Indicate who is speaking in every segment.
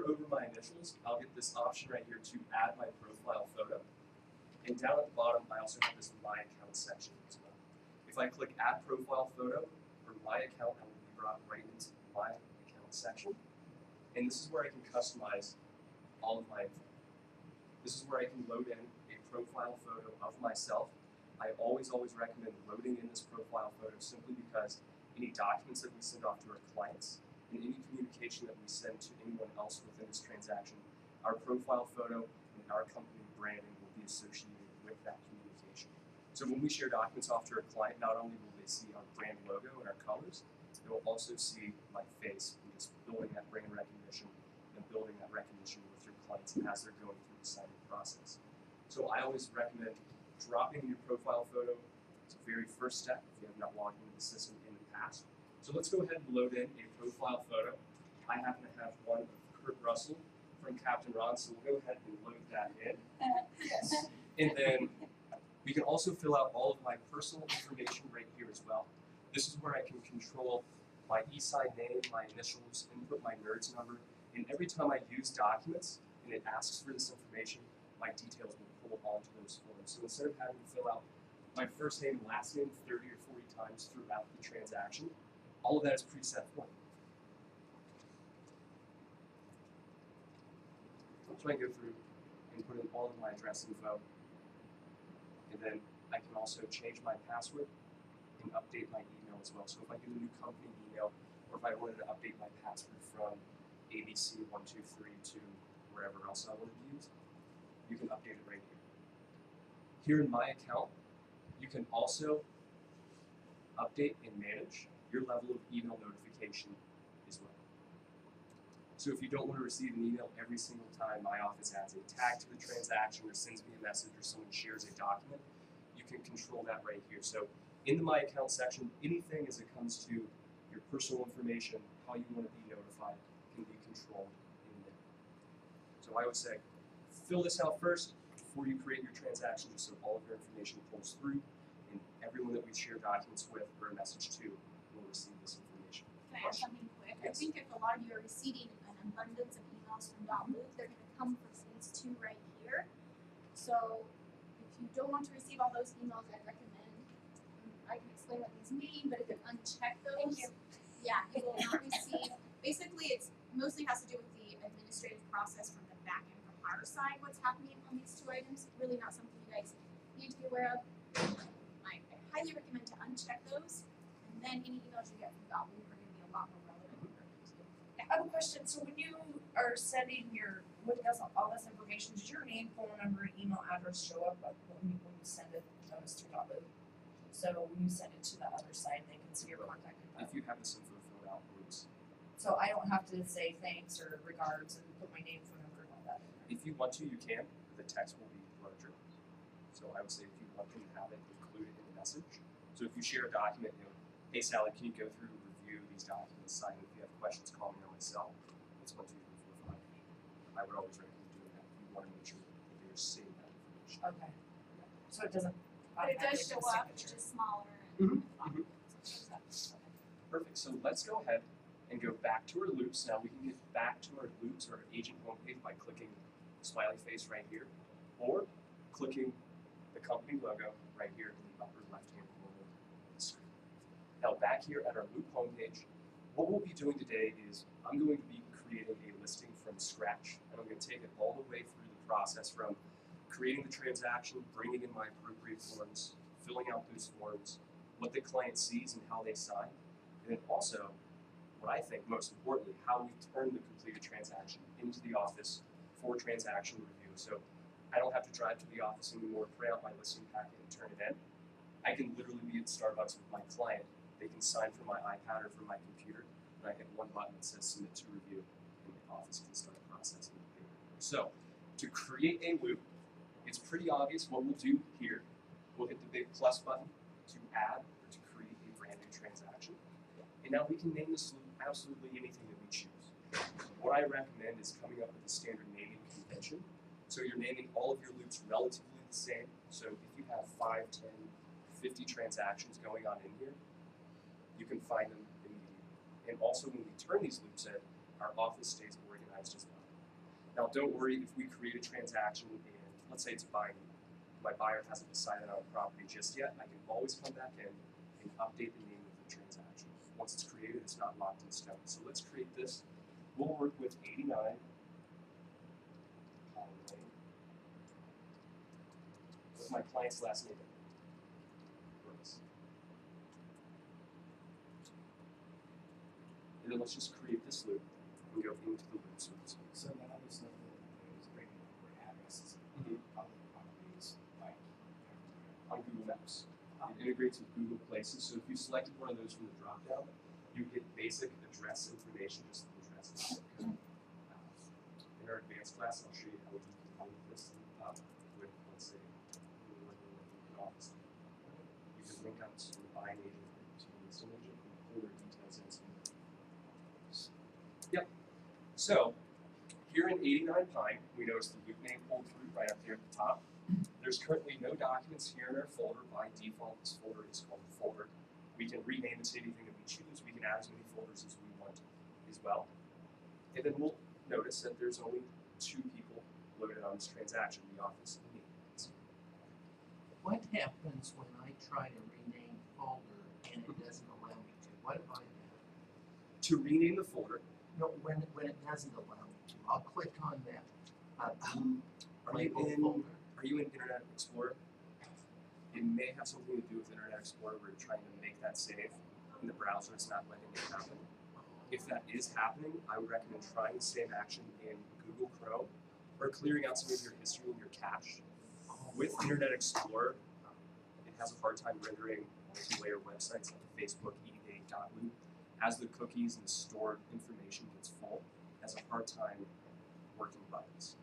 Speaker 1: over my initials, I'll get this option right here to add my profile photo. And down at the bottom, I also have this My Account section as well. If I click Add Profile Photo for my account, I will be brought right into the My Account section. And this is where I can customize all of my info. This is where I can load in a profile photo of myself. I always recommend loading in this profile photo simply because any documents that we send off to our clients and any communication that we send to anyone else within this transaction, our profile photo and our company branding will be associated with that communication. So when we share documents off to our client, not only will they see our brand logo and our colors, they will also see my face and just building that brand recognition and building that recognition with your clients as they're going through the signing process. So I always recommend dropping in your profile photo. It's a very first step if you have not logged into the system in the past. So let's go ahead and load in a profile photo. I happen to have one of Kurt Russell from Captain Ron, so we'll go ahead and load that in. Yes. And then we can also fill out all of my personal information right here as well. This is where I can control my e-sign name, my initials, input my NERDS number, and every time I use documents and it asks for this information, my details will pull onto those forms. So instead of having to fill out my first name and last name 30 or 40 times throughout the transaction, all of that is preset for me. So I can go through and put in all of my address info, and then I can also change my password and update my email as well. So if I get a new company email, or if I wanted to update my password from ABC123 to wherever else I wanted to use, you can update it right here. Here in my account, you can also update and manage your level of email notification as well. So if you don't want to receive an email every single time my office adds a tag to the transaction or sends me a message or someone shares a document, you can control that right here. So in the My Account section, anything as it comes to your personal information, how you want to be notified, can be controlled in there. So I would say, fill this out first before you create your transaction, just so all of your information pulls through, and everyone that we share documents with or a message to will receive this information.
Speaker 2: Can I add something quick?
Speaker 1: Yes.
Speaker 2: I think if a lot of you are receiving an abundance of emails from Dotloop, they're going to come from these two right here. So if you don't want to receive all those emails, I recommend, I can explain what these mean, but if you uncheck those, yeah, you will not receive. Basically, it mostly has to do with the administrative process from the back end from our side, what's happening on these two items. Really not something you guys need to be aware of. I highly recommend to uncheck those, and then any emails you get from Dotloop are going to be a lot more relevant and pertinent to you.
Speaker 3: I have a question. So when you are sending with us all this information, does your name, phone number, and email address show up when you send it notice through Dotloop? So when you send it to the other side, they can see your contact info.
Speaker 1: If you have this info filled out, please.
Speaker 3: So I don't have to say thanks or regards and put my name, phone number, and all that in there.
Speaker 1: If you want to, you can. The text will be larger. So I would say if you want to have it included in the message. So if you share a document, hey Sally, can you go through and review these documents, sign them? If you have questions, call me on my cell. It's 1, 2, 3, 4, 5. I would always recommend doing that if you want to make sure that you're seeing that information.
Speaker 3: Okay. So it doesn't.
Speaker 2: But it does show up, it's just smaller and so it shows up. Okay.
Speaker 1: Perfect. So let's go ahead and go back to our loops. Now we can get back to our loops or our agent homepage by clicking the smiley face right here, or clicking the company logo right here in the upper left-hand corner of the screen. Now back here at our loop homepage, what we'll be doing today is I'm going to be creating a listing from scratch, and I'm going to take it all the way through the process from creating the transaction, bringing in my appropriate forms, filling out those forms, what the client sees and how they sign, and then also, what I think most importantly, how we turn the completed transaction into the office for transaction review. So I don't have to drive to the office anymore, print out my listing packet and turn it in. I can literally be at Starbucks with my client. They can sign from my iPad or from my computer, and I hit one button that says submit to review, and the office can start processing the paperwork. So to create a loop, it's pretty obvious what we'll do here. We'll hit the big plus button to add or to create a brand new transaction. And now we can name this loop absolutely anything that we choose. What I recommend is coming up with a standard naming convention. So you're naming all of your loops relatively the same. So if you have 5, 10, 50 transactions going on in here, you can find them immediately. And also when we turn these loops in, our office stays organized as well. Now don't worry if we create a transaction and let's say it's buying. My buyer hasn't decided on a property just yet, I can always come back in and update the name of the transaction. Once it's created, it's not locked in stone. So let's create this. We'll work with 89 Holland Lane with my client's last name. Brooks. And then let's just create this loop and go into the loop service.
Speaker 4: So now there's no is bringing over addresses
Speaker 1: Mhm.
Speaker 4: of other properties like everywhere.
Speaker 1: On Google Maps. It integrates with Google Places, so if you selected one of those from the drop-down, you get basic address information, just the address. In our advanced class, I'll show you how you can link this up with, let's say, you're working with an office. You can link up to the buying agent to the listing agent and pull their details in. Yep. So, here in 89 Pine, we notice the loop name pulled through right up here at the top. There's currently no documents here in our folder. By default, this folder is called folder. We can rename it to anything that we choose. We can add as many folders as we want as well. And then we'll notice that there's only 2 people loaded on this transaction, the office and me.
Speaker 5: What happens when I try to rename folder and it doesn't allow me to? What if I do?
Speaker 1: To rename the folder,
Speaker 5: No, when it doesn't allow me to, I'll click on that
Speaker 1: are you
Speaker 5: label
Speaker 1: in
Speaker 5: folder.
Speaker 1: Are you in Internet Explorer? It may have something to do with Internet Explorer where you're trying to make that save in the browser, it's not letting it happen. If that is happening, I would recommend trying the same action in Google Chrome or clearing out some of your history in your cache. With Internet Explorer, it has a hard time rendering multi-layer websites like Facebook, eBay, Dotloop. As the cookies and the stored information gets full, it has a hard time working buttons,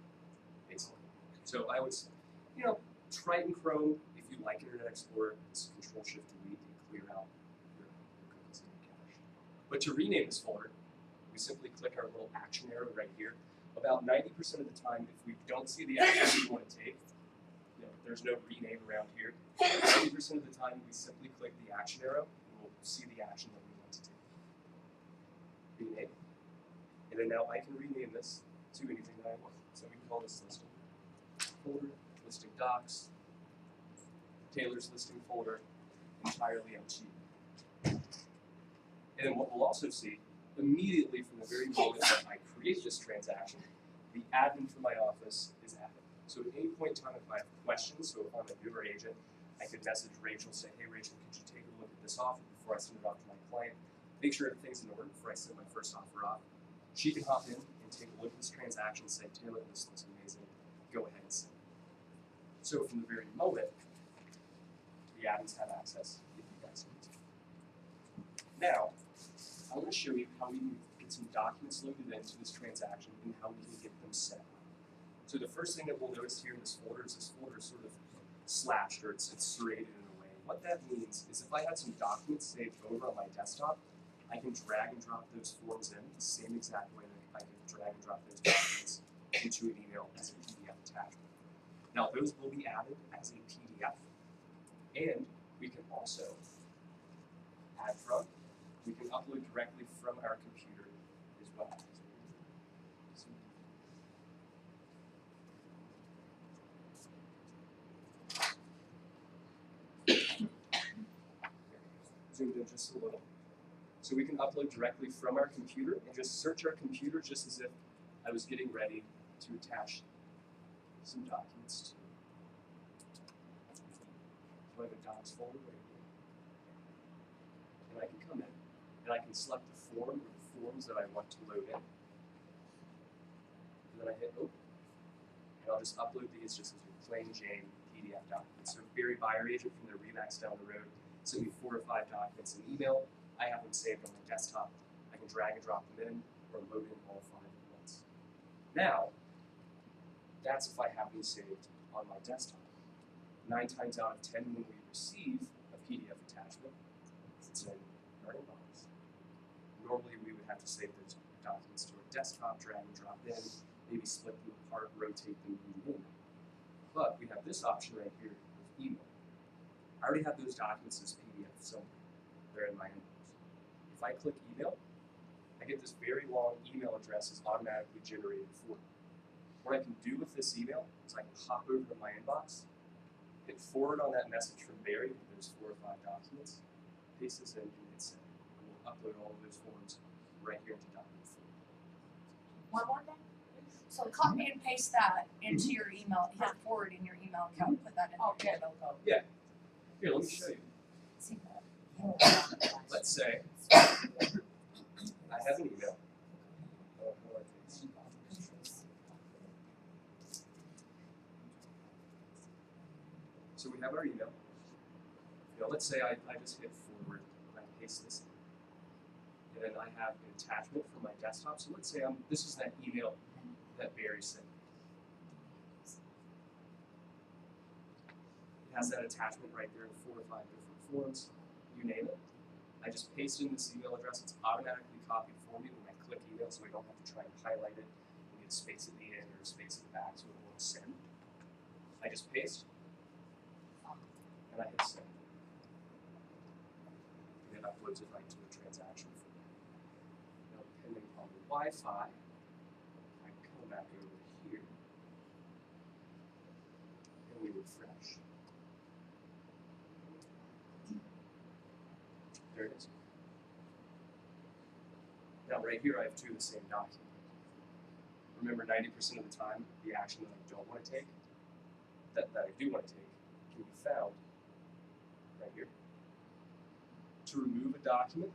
Speaker 1: basically. So I would, try it in Chrome. If you like Internet Explorer, it's Control-Shift-Delete to clear out your cookies in your cache. But to rename this folder, we simply click our little action arrow right here. About 90% of the time, if we don't see the action we want to take, there's no rename around here. 90% of the time, we simply click the action arrow, and we'll see the action that we want to take. Rename. And then now I can rename this to anything that I want. So we can call this listing folder, listing docs, Taylor's listing folder, entirely empty. And then what we'll also see, immediately from the very moment that I create this transaction, the admin for my office is added. So at any point in time, if I have questions, so if I'm a newer agent, I could message Rachel, say, hey Rachel, could you take a look at this offer before I send it off to my client? Make sure everything's in order before I send my first offer off. She can hop in and take a look at this transaction, say, Taylor, this looks amazing, go ahead and send it. So from the very moment, the admins have access if you guys need to. Now, I want to show you how we can get some documents loaded into this transaction and how we can get them set up. So the first thing that we'll notice here in this folder is sort of slashed, or it's serrated in a way. What that means is if I had some documents saved over on my desktop, I can drag and drop those forms in the same exact way that I can drag and drop those documents into an email as a PDF attachment. Now those will be added as a PDF, and we can also add from, we can upload directly from our computer as well. Zoomed in just a little. So we can upload directly from our computer and just search our computer just as if I was getting ready to attach some documents to. So I have a docs folder right here. And I can come in and I can select the form or the forms that I want to load in. And then I hit open. And I'll just upload these just as your plain Jane PDF documents. So Barry Buyer Agent from their Remax down the road send me 4 or 5 documents in email. I have them saved on my desktop. I can drag and drop them in or load in all 5 at once. Now, that's if I have them saved on my desktop. 9 times out of 10 when we receive a PDF attachment, it's in our inbox. Normally we would have to save those documents to our desktop, drag and drop in, maybe split them apart, rotate them, move in. But we have this option right here with email. I already have those documents as PDF somewhere. They're in my inbox. If I click email, I get this very long email address is automatically generated for me. What I can do with this email is I can hop over to my inbox, hit forward on that message from Barry with those 4 or 5 documents, paste this in, and hit send. And we'll upload all of those forms right here into Dotloop.
Speaker 3: One more thing. So copy and paste that into your email, hit forward in your email account, put that in there.
Speaker 1: Here, let me show you.
Speaker 3: See that?
Speaker 1: Let's say I have an email. Oh, how do I take this? So we have our email. Let's say I just hit forward and I paste this in. And then I have an attachment for my desktop. So let's say this is that email that Barry sent. It has that attachment right there in 4 or 5 different forms. You name it. I just paste in this email address. It's automatically copied for me when I click email, so I don't have to try and highlight it and get a space at the end or a space at the back so it won't send. I just paste, and I hit send. And it uploads it right to the transaction for me. Now, depending on the Wi-Fi, I come back over here, and we refresh. There it is. Now right here I have 2 of the same document. Remember, 90% of the time, the action that I don't want to take, that I do want to take, can be found right here. To remove a document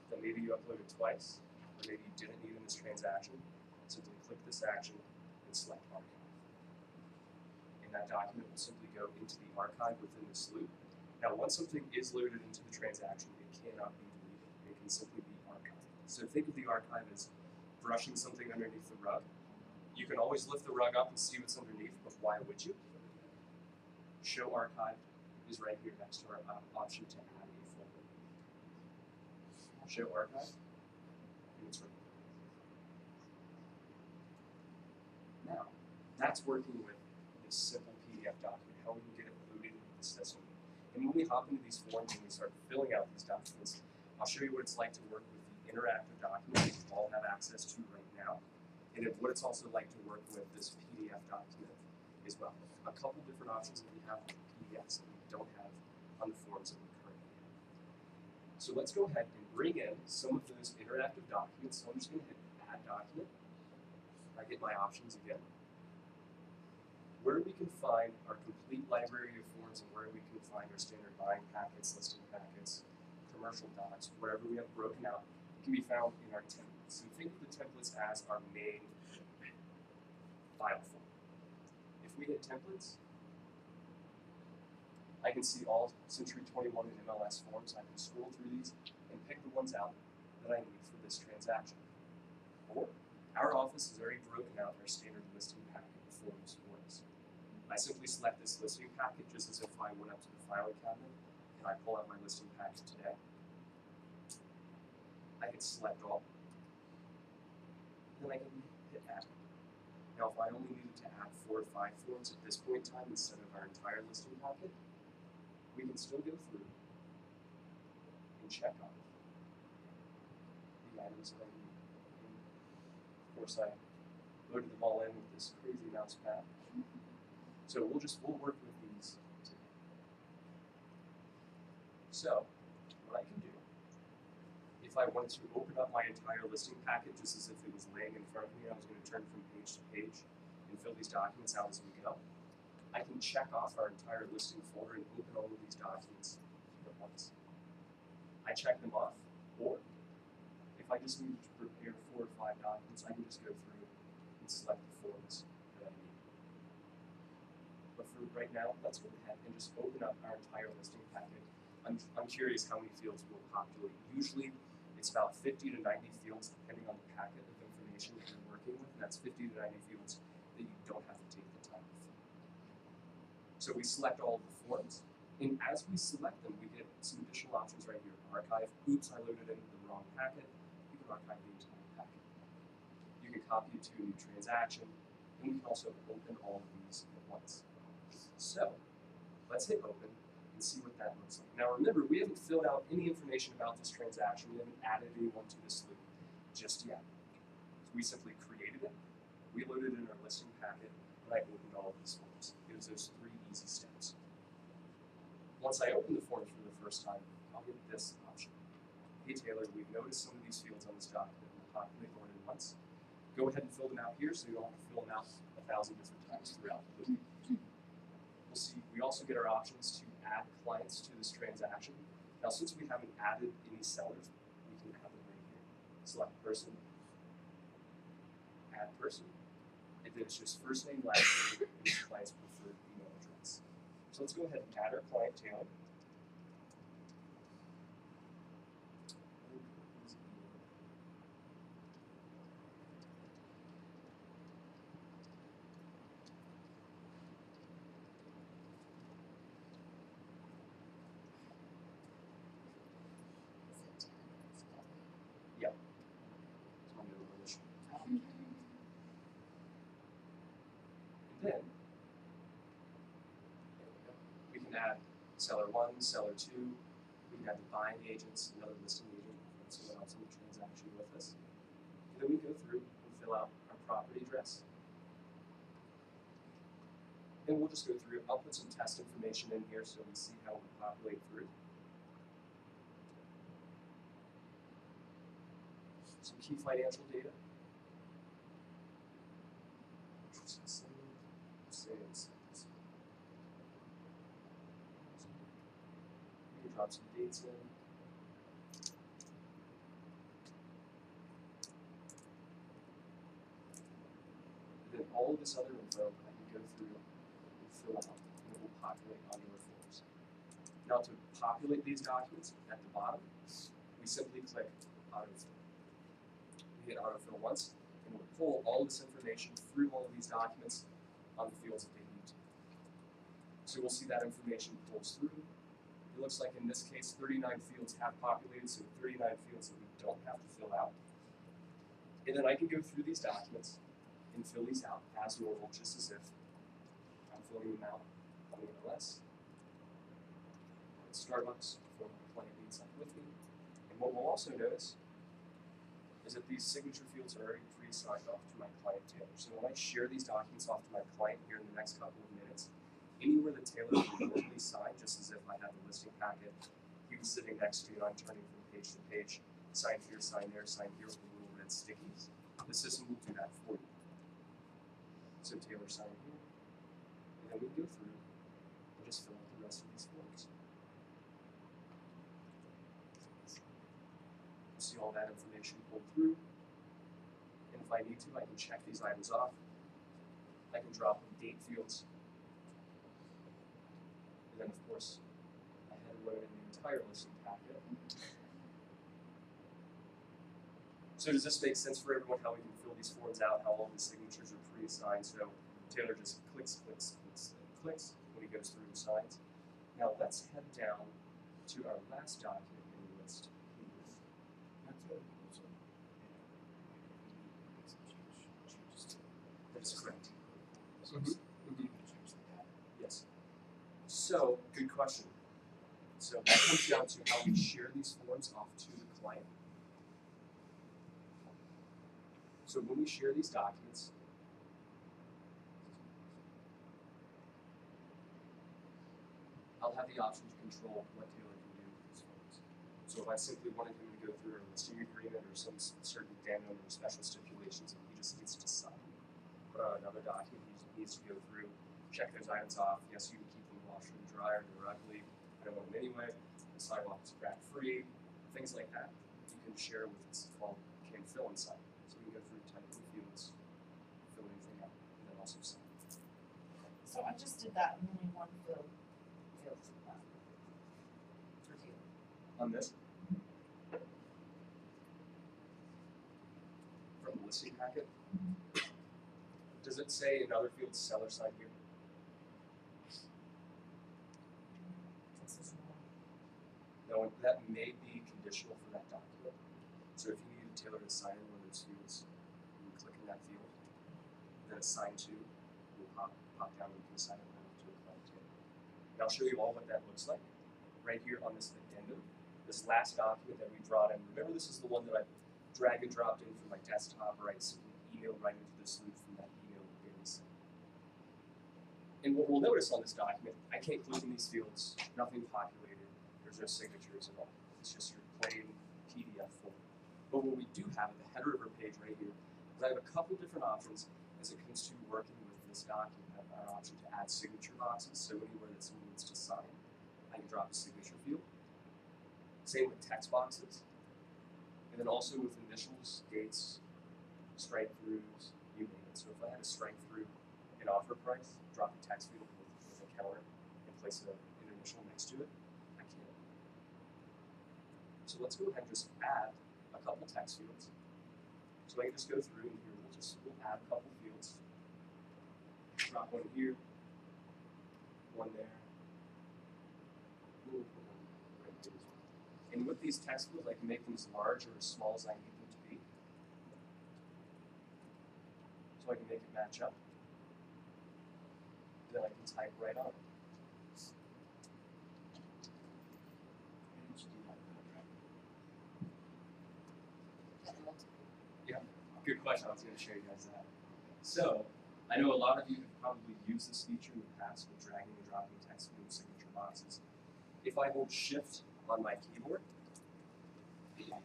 Speaker 1: that maybe you uploaded twice, or maybe you didn't need in this transaction, simply click this action and select archive. And that document will simply go into the archive within this loop. Now, once something is loaded into the transaction, it cannot be deleted. It can simply be archived. So think of the archive as brushing something underneath the rug. You can always lift the rug up and see what's underneath, but why would you? Show archive is right here next to our option to add a folder. Show archive, and it's right there. Now, that's working with this simple PDF document, how we can get it loaded into the system. And when we hop into these forms and we start filling out these documents, I'll show you what it's like to work with the interactive document that we all have access to right now, and what it's also like to work with this PDF document as well. A couple different options that we have with PDFs that we don't have on the forms that we currently have. So let's go ahead and bring in some of those interactive documents. So I'm just going to hit Add Document. I get my options again. Where we can find our complete library of forms and where we can find our standard buying packets, listing packets, commercial docs, wherever we have broken out, can be found in our templates. So think of the templates as our main file form. If we hit templates, I can see all Century 21 and MLS forms. I can scroll through these and pick the ones out that I need for this transaction. Or our office has already broken out our standard listing packet forms for us. I simply select this listing packet just as if I went up to the filing cabinet and I pull out my listing packet today. I hit select all. Then I can hit add. Now if I only needed to add 4 or 5 forms at this point in time instead of our entire listing packet, we can still go through and check off the items that I need. And of course I loaded them all in with this crazy mouse pad. So we'll work with these today. So what I can do, if I wanted to open up my entire listing packet just as if it was laying in front of me, I was going to turn from page to page and fill these documents out as we go. I can check off our entire listing folder and open all of these documents at once. I check them off, or if I just need to prepare 4 or 5 documents, I can just go through and select the forms that I need. But for right now, let's go ahead and just open up our entire listing packet. I'm curious how many fields will populate. Usually, it's about 50 to 90 fields depending on the packet of information that you're working with, and that's 50 to 90 fields that you don't have to take the time to fill. So we select all of the forms, and as we select them, we get some additional options right here. Archive. Oops, I loaded in the wrong packet. You can archive the entire packet. You can copy it to a new transaction, and we can also open all of these at once. So let's hit open and see what that looks like. Now remember, we haven't filled out any information about this transaction. We haven't added anyone to this loop just yet. So we simply created it. We loaded it in our listing when I opened all of these forms. It was those 3 easy steps. Once I open the forms for the first time, I'll get this option. Hey Taylor, we've noticed some of these fields on this document will populate more than once. Go ahead and fill them out here so you don't have to fill them out 1,000 different times throughout the loop. We'll see, we also get our options to add clients to this transaction. Now, since we haven't added any sellers, we can add them right here. Select person, add person, and then it's just first name, last name, and the client's preferred email address. So let's go ahead and add our client, Taylor. Yep. It's my middle initial. And then, there we go. We can add seller 1, seller 2. We can add the buying agents, another listing agent, and someone else in the transaction with us. And then we go through and fill out our property address. And we'll just go through, I'll put some test information in here so we see how we populate through. Some key financial data. We can drop some dates in. And then all of this other info I can go through and fill out, and it will populate onto our forms. Now to populate these documents at the bottom, we simply click autofill. We hit autofill once, and it will pull all of this information through all of these documents on the fields that they need to. So we'll see that information pulls through. It looks like in this case 39 fields have populated, so 39 fields that we don't have to fill out. And then I can go through these documents and fill these out as normal, just as if I'm filling them out on the MLS. At Starbucks for my client needs something with me. And what we'll also notice is that these signature fields are already pre-signed off to my client Taylor. So when I share these documents off to my client here in the next couple of minutes, anywhere that Taylor will normally sign, just as if I had the listing packet, he was sitting next to me and I'm turning from page to page, sign here, sign there, sign here with the little red stickies. The system will do that for you. So Taylor sign here, and then we go through and just fill out the rest of these forms. See all that information pulled through, and if I need to, I can check these items off. I can drop date fields, and then of course, I had loaded the entire listing packet. So does this make sense for everyone, how we can fill these forms out, how all the signatures are pre-assigned? So Taylor just clicks, clicks, clicks, and clicks when he goes through the signs. Now let's head down to our last document in the list. That is correct. Yes. So, good question. So that comes down to how we share these forms off to the client. So when we share these documents, I'll have the option to control what Taylor can do with these forms. So if I simply wanted him to go through a listing agreement or some certain addendum or special stipulations that he just needs to sign, or another document he needs to go through, check those items off. Yes, you can keep them washed and dryer directly. I don't want them anyway. The sidewalk is crack free. Things like that you can share with what's called can fill inside. So we can go through typing fields, fill anything out, and then also sign.
Speaker 3: So I just did that and only one field for you.
Speaker 1: On this, from the listing packet, does it say in other fields seller sign here?
Speaker 3: This is one.
Speaker 1: No, that may be conditional for that document. So if you needed Taylor to sign in one of those fields, you would click in that field, then assign to will pop down and you can assign it to a client Taylor. And I'll show you all what that looks like right here on this addendum. This last document that we brought in. Remember, this is the one that I drag and dropped in from my desktop, or I simply emailed right into this loop from that email that Gary sent. And what we'll notice on this document, I can't click in these fields, nothing populated, there's no signatures at all. It's just your plain PDF form. But what we do have at the header of our page right here is I have a couple different options as it comes to working with this document. I have an option to add signature boxes, so anywhere that someone needs to sign, I can drop a signature field. Same with text boxes. And then also with initials, dates, strike throughs, you name it. So if I had to strike through an offer price, drop a text field with a counter and place an initial next to it, I can. So let's go ahead and just add a couple text fields. So I can just go through and here we'll add a couple fields. Drop one here, one there. We'll put one right here as well. And with these text fields, I can make them as large or as small as I need them to be. So I can make it match up. Then I can type right on it.
Speaker 4: Why didn't you do that contract?
Speaker 1: Good question. I was going to show you guys that. So, I know a lot of you have probably used this feature in the past with dragging and dropping text field signature boxes. If I hold Shift on my keyboard,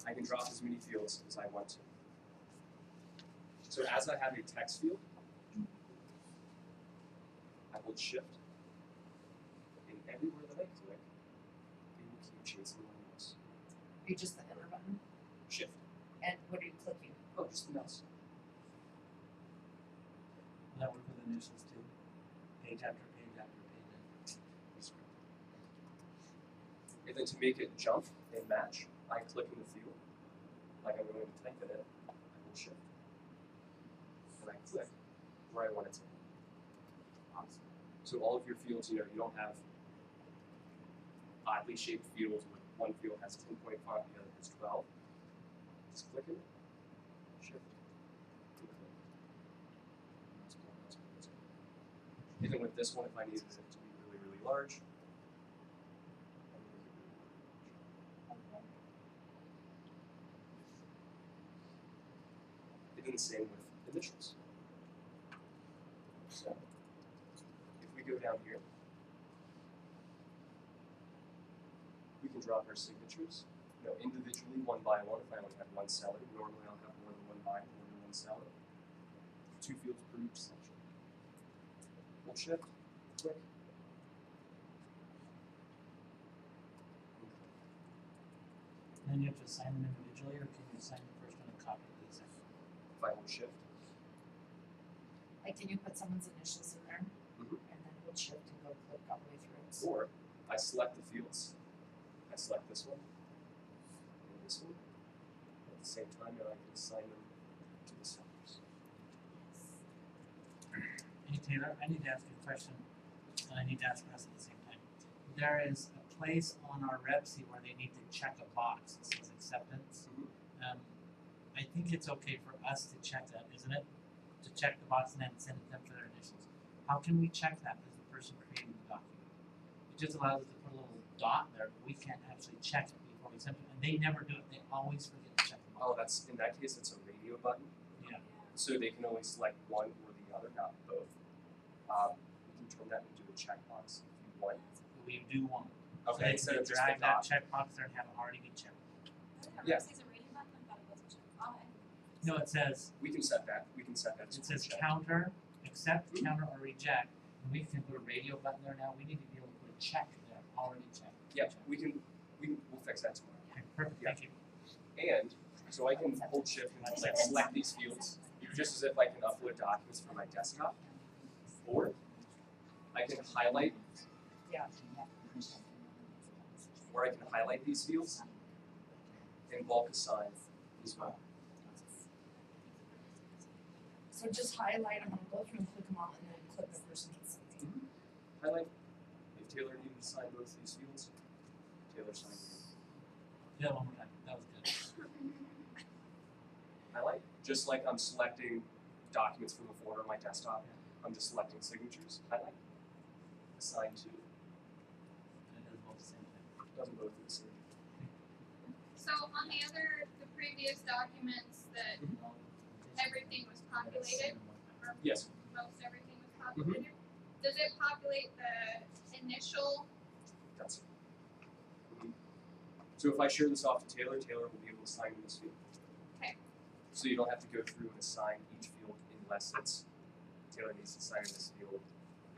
Speaker 1: I can drop as many fields as I want to. So as I have a text field, I hold Shift, and everywhere that I click, it will keep chasing my mouse.
Speaker 3: You just the enter button,
Speaker 1: Shift.
Speaker 3: and what are you clicking?
Speaker 1: Oh, just the mouse.
Speaker 4: Will that work with initials too? Page after page after page after.
Speaker 1: And then to make it jump and match, I click in the field, like I'm going to type it in, I hold Shift, and I click where I want it to be.
Speaker 3: Awesome.
Speaker 1: So all of your fields, you don't have oddly shaped fields where one field has 10 point font, the other has 12. Just click it, Shift, and click. Even with this one, if I needed it to be really, really large, and then the same with initials. So, if we go down here, we can drop our signatures, individually one by one. If I only have one seller, normally I'll have more than one buyer, more than one seller. 2 fields per each section. Hold Shift, click.
Speaker 4: Then you have to assign them individually, or can you assign the first one and copy to the second?
Speaker 1: If I hold Shift,
Speaker 3: Like, can you put someone's initials in there,
Speaker 1: Mhm.
Speaker 3: and then hold Shift and go click all the way through?
Speaker 1: or I select the fields. I select this one and this one. At the same time, I can assign them to the sellers.
Speaker 4: Hey Taylor, I need to ask you a question, and I need to ask Russ at the same time. There is a place on our Repsy where they need to check a box that says acceptance. I think it's okay for us to check that, isn't it? To check the box and then send it to them for their initials. How can we check that as the person creating the document? It just allows us to put a little dot there, but we can't actually check it before we send it. And they never do it. They always forget to check the
Speaker 1: Oh,
Speaker 4: box.
Speaker 1: in that case, it's a radio button.
Speaker 4: Yeah.
Speaker 1: So they can only select one or the other, not both. We can turn that into a checkbox if you want.
Speaker 4: We do one.
Speaker 1: Okay,
Speaker 4: So
Speaker 1: instead
Speaker 4: they
Speaker 1: of just
Speaker 4: drag
Speaker 1: the
Speaker 4: that
Speaker 1: dot.
Speaker 4: checkbox there and have it already be checked.
Speaker 1: Yeah.
Speaker 2: Is a radio button? I thought it was a check. Oh,
Speaker 4: No, it says
Speaker 1: We can set that. We can set that.
Speaker 4: it says
Speaker 1: check.
Speaker 4: counter, accept, counter, or reject. And we can put a radio button there now. We need to be able to put a check there, already checked.
Speaker 1: Yeah, we'll fix that tomorrow.
Speaker 4: Okay, perfect.
Speaker 1: Yeah.
Speaker 4: Thank you.
Speaker 1: And so I can hold Shift and select these fields just as if I can upload documents from my desktop. Or I can highlight
Speaker 3: Yeah.
Speaker 1: these fields and bulk assign as well.
Speaker 3: So just highlight them and go through and click them all, and then click the person needs something.
Speaker 1: Highlight. If Taylor needed to sign both these fields, Taylor signed them.
Speaker 4: Yeah, one more time. That was good.
Speaker 1: Highlight. Just like I'm selecting documents from the folder on my desktop, I'm just selecting signatures. Highlight. Assign to.
Speaker 4: And it does both the same thing.
Speaker 1: Doesn't both do the same.
Speaker 2: So on the previous documents that everything was populated, or
Speaker 1: Yes.
Speaker 2: most everything was populated, Does it populate the initial?
Speaker 1: That's it. So if I share this off to Taylor, Taylor will be able to sign in this field.
Speaker 2: Okay.
Speaker 1: So you don't have to go through and assign each field unless it's Taylor needs to sign in this field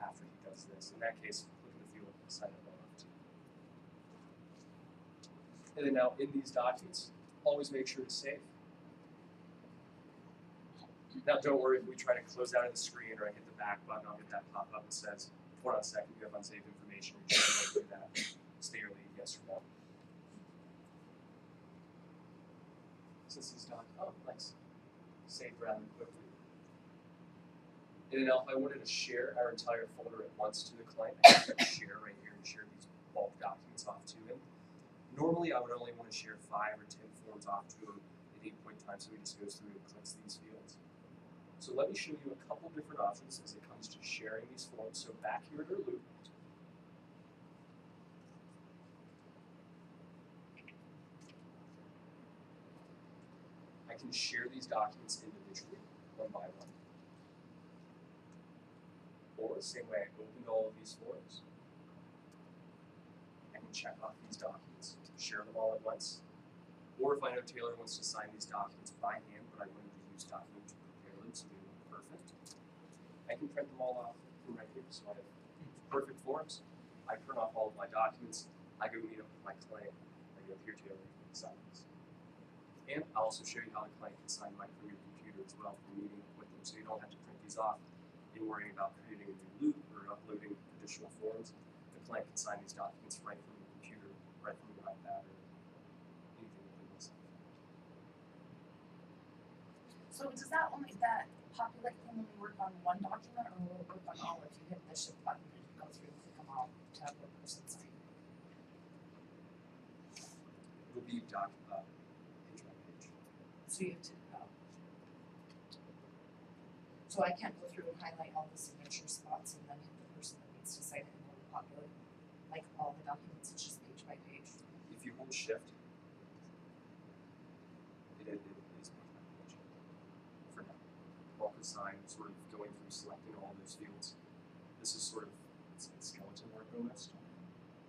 Speaker 1: after he does this. In that case, click in the field and sign it all off to. And then now in these documents, always make sure to save. Now don't worry if we try to close out of the screen or I hit the back button, I'll get that pop up that says, hold on a second, you have unsaved information, you can't do that. Stay or leave, yes or no. Since he's done, oh nice. Saved rather quickly. And then now if I wanted to share our entire folder at once to the client, I can hit share right here and share these bulk documents off to him. Normally I would only want to share 5 or 10 forms off to him at any point in time, so he just goes through and clicks these fields. So let me show you a couple different options as it comes to sharing these forms. So back here at our loop, I can share these documents individually, one by one. Or the same way I opened all of these forms, I can check off these documents, share them all at once. Or if I know Taylor wants to sign these documents by hand, but I wanted to use Dotloop to prepare them so they look perfect, I can print them all off from right here. So I have perfect forms. I print off all of my documents. I go meet up with my client. I go, here, Taylor, sign this. And I'll also show you how the client can sign right from your computer as well for meeting with them. So you don't have to print these off and worrying about creating a new loop or uploading additional forms. The client can sign these documents right from your computer, right from your iPad or anything that they want to sign.
Speaker 3: So does that populate thing only work on one document, or will it work on all if you hit the shift button and go through and click them all to have one person sign?
Speaker 1: It'll be page by page.
Speaker 3: So you have to, so I can't go through and highlight all the signature spots and then hit the person that needs to sign it and it will populate like all the documents, it's just page by page.
Speaker 1: If you hold shift, it is page by page for now. Bulk assign, sort of going through selecting all those fields. This is sort of it's skeleton work almost.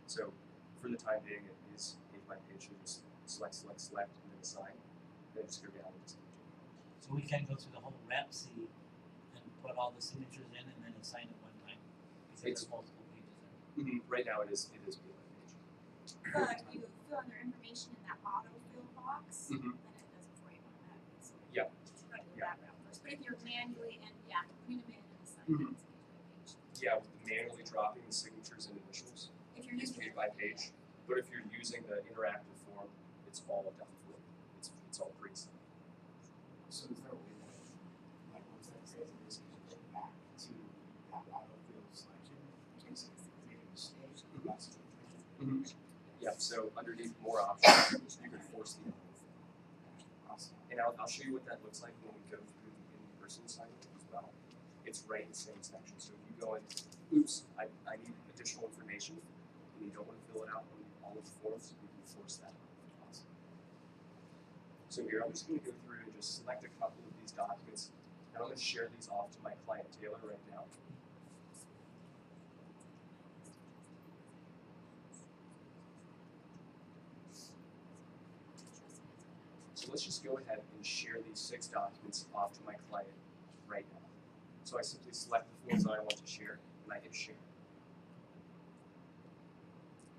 Speaker 1: So for the time being, it is page by page. So just select, and then assign. Then just go down and
Speaker 4: So we can go through the whole rep C and put all the signatures in and then assign it one time. Because there's multiple pages there.
Speaker 1: right now it is page by page.
Speaker 2: If you fill in their information in that autofill box,
Speaker 1: Mhm.
Speaker 2: then it does it for you automatically. So
Speaker 1: Yeah.
Speaker 2: you gotta go that route first. But if you're manually and put them in and assign
Speaker 1: Mhm.
Speaker 2: it, it's page by page.
Speaker 1: Yeah, with manually dropping the signatures and initials,
Speaker 2: If you're
Speaker 1: it's
Speaker 2: using
Speaker 1: page by page. But if you're using the interactive form, it's all done for you. It's all pre-signed.
Speaker 6: So is there a way that, like, once that says this, you can go back to that autofill selection in case it made a mistake, that's the information?
Speaker 1: Yeah, so underneath more options, you can force the
Speaker 6: Awesome.
Speaker 1: and I'll show you what that looks like when we go through the in-person assignment as well. It's right in the same section. So if you go in, oops, I need additional information, and you don't want to fill it out on all of the forms, you can force that. Awesome. So here, I'm just going to go through and just select a couple of these documents, and I'm going to share these off to my client Taylor right now. So let's just go ahead and share these 6 documents off to my client right now. So I simply select the forms that I want to share, and I hit share.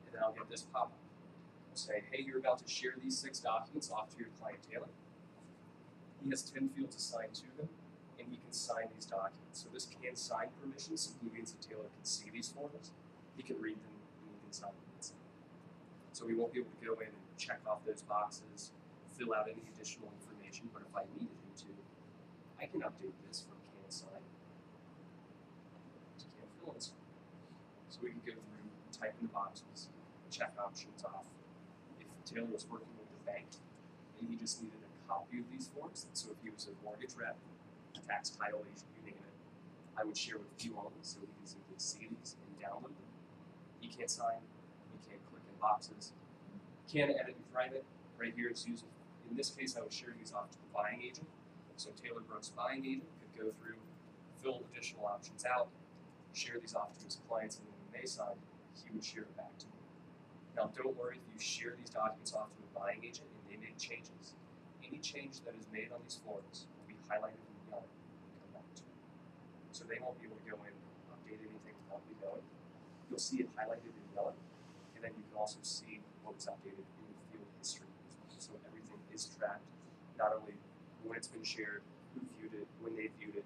Speaker 1: And then I'll get this pop-up. It'll say, hey, you're about to share these 6 documents off to your client Taylor. He has 10 fields assigned to him, and he can sign these documents. So this can sign permission simply means that Taylor can see these forms, he can read them, and he can sign them. So we won't be able to go in and check off those boxes, fill out any additional information, but if I needed him to, I can update this from can sign to can fill and sign. So we can go through, type in the boxes, check options off. If Taylor was working with the bank and he just needed a copy of these forms, so if he was a mortgage rep, a tax title agent, you name it, I would share with you only so he can simply see these and download them. He can't sign, he can't click in boxes, can edit in private. Right here it's using, in this case I would share these off to the buying agent. So Taylor Brooks' buying agent could go through, fill additional options out, share these off to his clients, and then when they sign, he would share it back to me. Now, don't worry if you share these documents off to a buying agent and they make changes. Any change that is made on these forms will be highlighted in yellow and come back to you. So they won't be able to go in and update anything without you knowing. You'll see it highlighted in yellow, and then you can also see what was updated in the field history as well. So everything is tracked, not only when it's been shared, who viewed it, when they viewed it,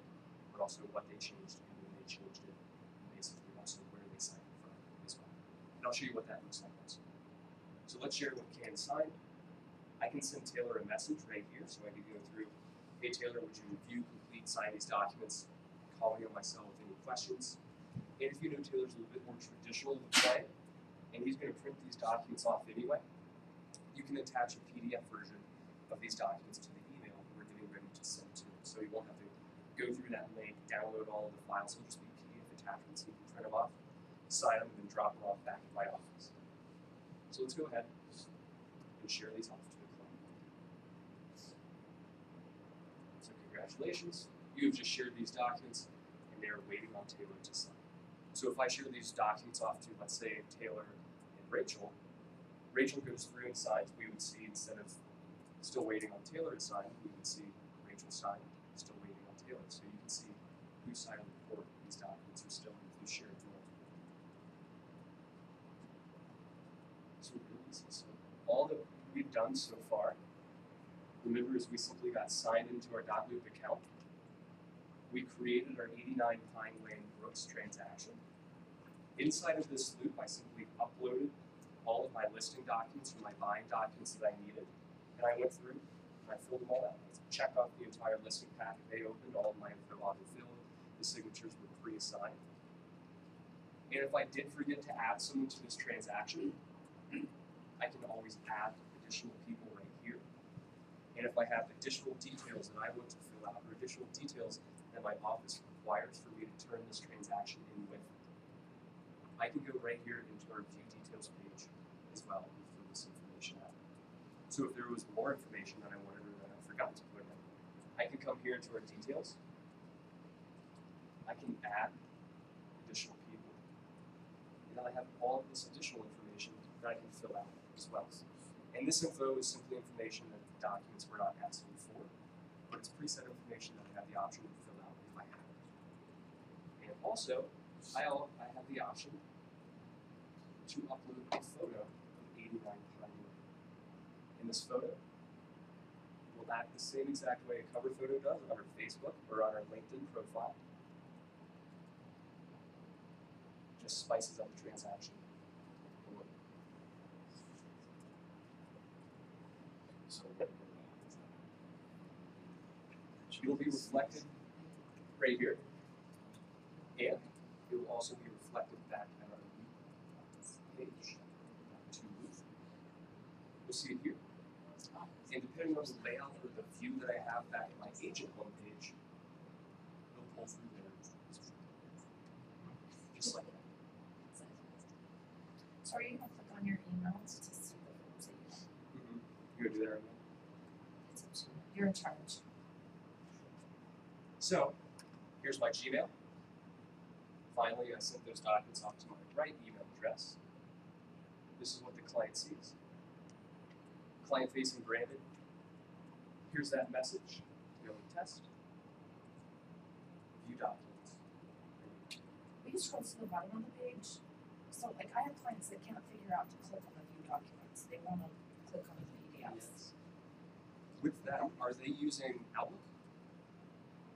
Speaker 1: but also what they changed and when they changed it, and basically also where they signed it from as well. And I'll show you what that looks like also. So let's share it with Can Sign. I can send Taylor a message right here, so I can go through, hey Taylor, would you review, complete, sign these documents, calling on myself with any questions. And if you know Taylor's a little bit more traditional of a client, and he's going to print these documents off anyway, you can attach a PDF version of these documents to the email we're getting ready to send to him. So you won't have to go through that link, download all of the files, it'll just be PDF attachments, so you can print them off, sign them, and then drop them off back at my office. So let's go ahead and share these off to the client. So congratulations, you have just shared these documents, and they are waiting on Taylor to sign. So if I share these documents off to, let's say, Taylor and Rachel, Rachel goes through and signs, we would see, instead of still waiting on Taylor to sign, we would see Rachel sign, still waiting on Taylor. So you can see who signed the report. These documents are still if you share it to multiple people. So really easy. So all that we've done so far, remember, is we simply got signed into our Dotloop account. We created our 89 Pine Lane Brooks transaction. Inside of this loop, I simply uploaded all of my listing documents or my buying documents that I needed, and I went through and I filled them all out. I checked off the entire listing packet they opened, all of my info auto-filled, the signatures were pre-assigned. And if I did forget to add someone to this transaction, I can always add additional people right here. And if I have additional details that I want to fill out, or additional details that my office requires for me to turn this transaction in with, I can go right here into our View Details page as well and fill this information out. So if there was more information that I wanted or that I forgot to put in, I can come here into our details. I can add additional people. And I have all of this additional information that I can fill out as well. And this info is simply information that the documents were not asking for, but it's preset information that I have the option to fill out if I have it. And also, I have the option to upload a photo of 89 Pine Lane. And this photo will act the same exact way a cover photo does on our Facebook or on our LinkedIn profile. Just spices up the transaction.
Speaker 6: So
Speaker 1: It'll be reflected right here, and it will also be reflected back at our page. You'll see it here. And depending on the layout or the view that I have back at my agent homepage, it'll pull through there as well. Just like that.
Speaker 3: So are you gonna click on your emails to see the forms that you have?
Speaker 1: You gonna do that right now?
Speaker 3: It's up to you. You're in charge.
Speaker 1: So, here's my Gmail. Finally, I sent those documents off to my right email address. This is what the client sees. Client-facing branded. Here's that message. Go and test. View documents.
Speaker 3: Will you scroll to the bottom of the page? So like I have clients that can't figure out to click on the view documents. They wanna click on the PDFs.
Speaker 1: Yes. With that, are they using Outlook?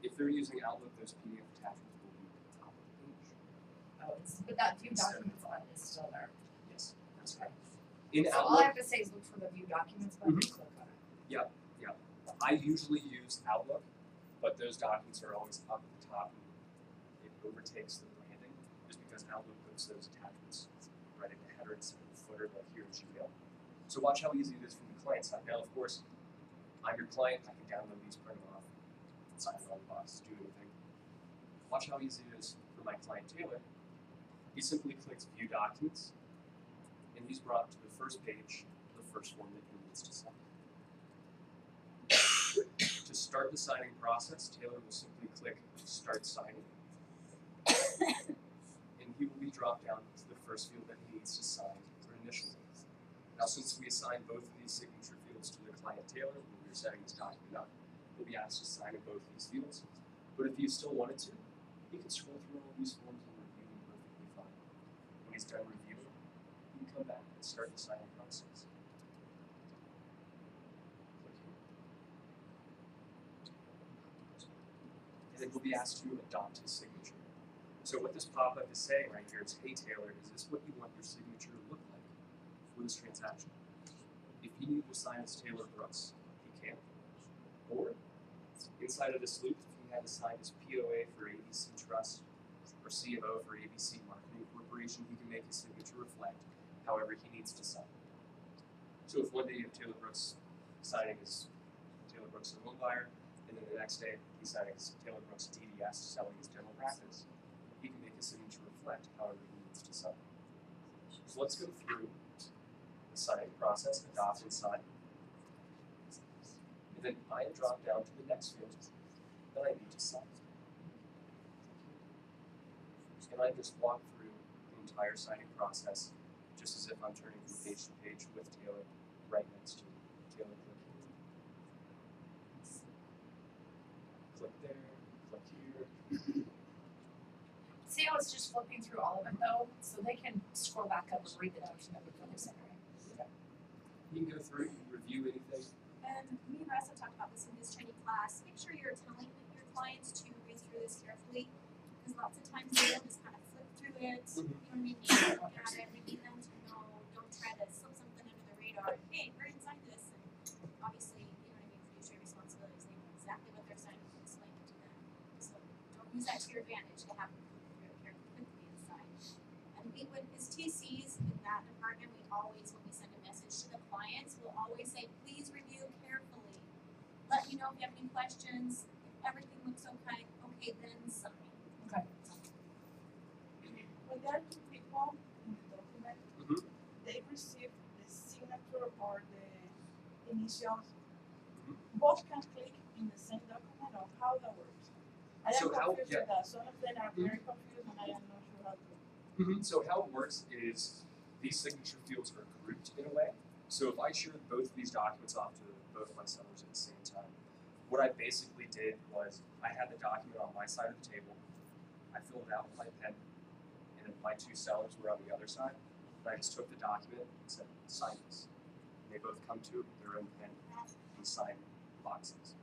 Speaker 1: If they're using Outlook, those PDF attachments will be at the top of the page.
Speaker 3: Oh, but that view
Speaker 1: Instead.
Speaker 3: documents button is still there.
Speaker 1: Yes, that's right. In
Speaker 3: So all I
Speaker 1: Outlook,
Speaker 3: have to say is look for the view documents button and click on it.
Speaker 1: I usually use Outlook, but those documents are always up at the top and it overtakes the branding just because Outlook puts those attachments right in the header instead of the footer like here in Gmail. So watch how easy it is from the client side. Now, of course, I'm your client, I can download these, print them off, sign it on the box, do anything. Watch how easy it is for my client Taylor. He simply clicks View Documents, and he's brought to the first page, the first one that he needs to sign. To start the signing process, Taylor will simply click Start Signing. drop down to the first field that he needs to sign for initially. Now, since we assigned both of these signature fields to the client Taylor when we were setting this document up, he'll be asked to sign in both these fields. But if he still wanted to, he can scroll through all these forms and review them perfectly fine. When he's done reviewing, he can come back and start the signing process. Click here. And then he'll be asked to adopt his signature. So what this pop-up is saying right here is, hey Taylor, is this what you want your signature to look like for this transaction? If he needed to sign as Taylor Brooks, he can. Or inside of this loop, if he had to sign his POA for ABC Trust or CMO for ABC Marketing Corporation, he can make his signature reflect however he needs to sign. So if one day you have Taylor Brooks signing as Taylor Brooks, a home buyer, and then the next day he's signing as Taylor Brooks DDS selling his dental practice, he can make his signature reflect however he needs to sign. So let's go through the signing process, adopt and sign. And then I drop down to the next field that I need to sign. And I just walk through the entire signing process just as if I'm turning from page to page with Taylor right next to Taylor. Click there, click here.
Speaker 3: See how it's just flipping through all of it though, so they can scroll back up and read the document before they send it.
Speaker 1: You can go through, review anything.
Speaker 2: And me and Russ have talked about this in this training class. Make sure you're telling your clients to read through this carefully, because lots of times they'll just kind of flip through it. You know what I mean? You look at it. We need them to know. Don't try to slip something under the radar. Hey, we're inside this, and obviously, you know what I mean. Fiduciary responsibilities. They know exactly what they're signing and explain it to them. So don't use that to your advantage to have them flip through it carefully inside. And we would, as TCs in that department, we always, when we send a message to the clients, we'll always say, please review carefully. Let me know if you have any questions. If everything looks okay, then sign.
Speaker 3: Okay.
Speaker 7: When there are two people in the document, they receive the signature or the initials. Both can click in the same document, or how that works. I am
Speaker 1: So how-
Speaker 7: confused with that. Some of them are very confused, and I am not sure how to.
Speaker 1: So how it works is these signature fields are grouped in a way. So if I shared both of these documents off to both my sellers at the same time, what I basically did was I had the document on my side of the table, I filled it out with my pen, and then my two sellers were on the other side, and I just took the document and said, sign this. And they both come to it with their own pen and sign boxes.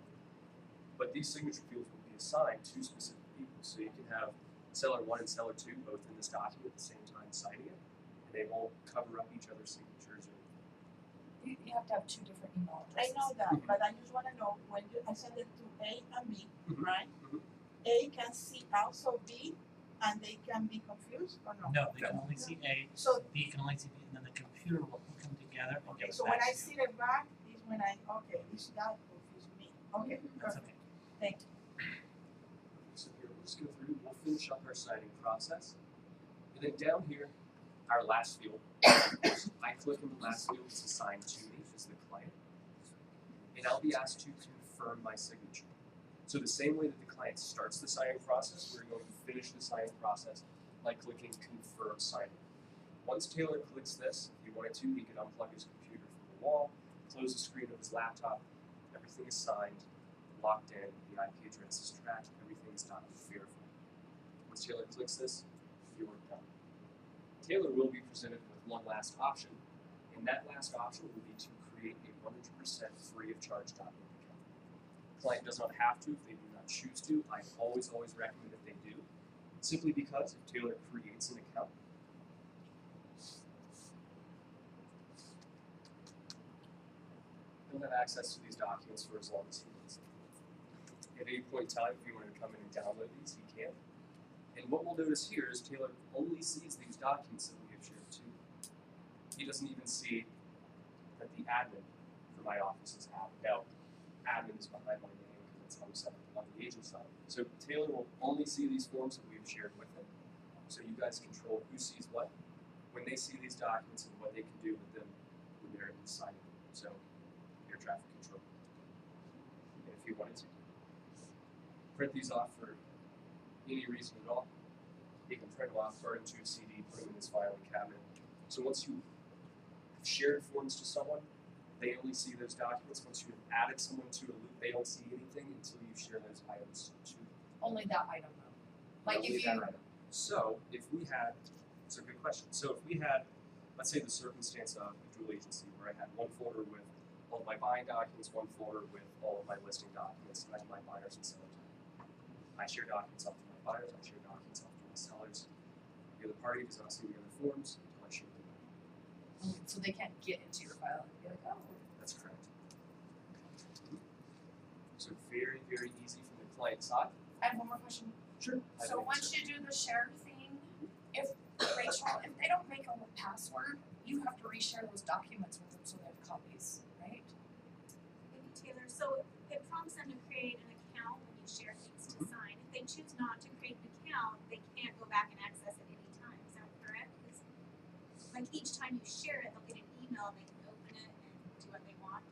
Speaker 1: But these signature fields will be assigned to specific people, so you can have seller 1 and seller 2 both in this document at the same time signing it, and they won't cover up each other's signatures.
Speaker 3: You have to have two different email
Speaker 7: I
Speaker 3: addresses.
Speaker 7: know that, but I just want to know when I send it to A and B,
Speaker 1: Mhm.
Speaker 7: right?
Speaker 1: Mhm.
Speaker 7: A can see also B, and they can be confused or no?
Speaker 4: No, they can only see A,
Speaker 7: So
Speaker 4: B can only see B, and then the computer will put them together and
Speaker 7: okay,
Speaker 4: give
Speaker 7: so
Speaker 4: it
Speaker 7: when
Speaker 4: back
Speaker 7: I
Speaker 4: to
Speaker 7: see
Speaker 4: you.
Speaker 7: the back is when I this that confused me. Okay,
Speaker 4: That's
Speaker 7: perfect.
Speaker 4: okay.
Speaker 7: Thank you.
Speaker 1: So here, we'll just go through, we'll finish up our signing process. And then down here, our last field, I click in the last field, it's assigned to me as the client. And I'll be asked to confirm my signature. So the same way that the client starts the signing process, we're going to finish the signing process by clicking confirm signing. Once Taylor clicks this, if he wanted to, he could unplug his computer from the wall, close the screen of his laptop, everything is signed, locked in, the IP address is tracked, everything is done and verified. Once Taylor clicks this, you're done. Taylor will be presented with one last option, and that last option will be to create a 100% free of charge Dotloop account. The client does not have to if they do not choose to. I always recommend that they do, simply because if Taylor creates an account, he'll have access to these documents for as long as he wants. At any point in time, if he wanted to come in and download these, he can. And what we'll notice here is Taylor only sees these documents that we have shared too. He doesn't even see that the admin for my office is admin. Now, admin is behind my name because it's on the agent side. So Taylor will only see these forms that we've shared with him. So you guys control who sees what, when they see these documents and what they can do with them when they're inside of them. So air traffic control. And if you wanted to print these off for any reason at all, you can print them off, burn them to a CD, put them in this filing cabinet. So once you have shared forms to someone, they only see those documents. Once you have added someone to a loop, they don't see anything until you share those items to them.
Speaker 3: Only that item though. Like
Speaker 1: Only
Speaker 3: if
Speaker 1: that
Speaker 3: you,
Speaker 1: item. So if we had, it's a good question. So if we had, let's say the circumstance of a dual agency where I had one folder with all of my buying documents, one folder with all of my listing documents, and I have my buyers and sellers. I share documents off to my buyers, I share documents off to my sellers. The other party does not see the other forms until I share them back.
Speaker 3: so they can't get into your file and be like, oh.
Speaker 1: That's correct. So very, very easy from the client side.
Speaker 3: I have one more question.
Speaker 1: Sure.
Speaker 3: So once you do the share thing, if Rachel, if they don't make a password, you have to reshare those documents with them so they have copies, right?
Speaker 2: Maybe Taylor, so it prompts them to create an account when you share things to sign. If they choose not to create an account, they can't go back and access it any time. Is that correct? Because like each time you share it, they'll get an email, they can open it and do what they want.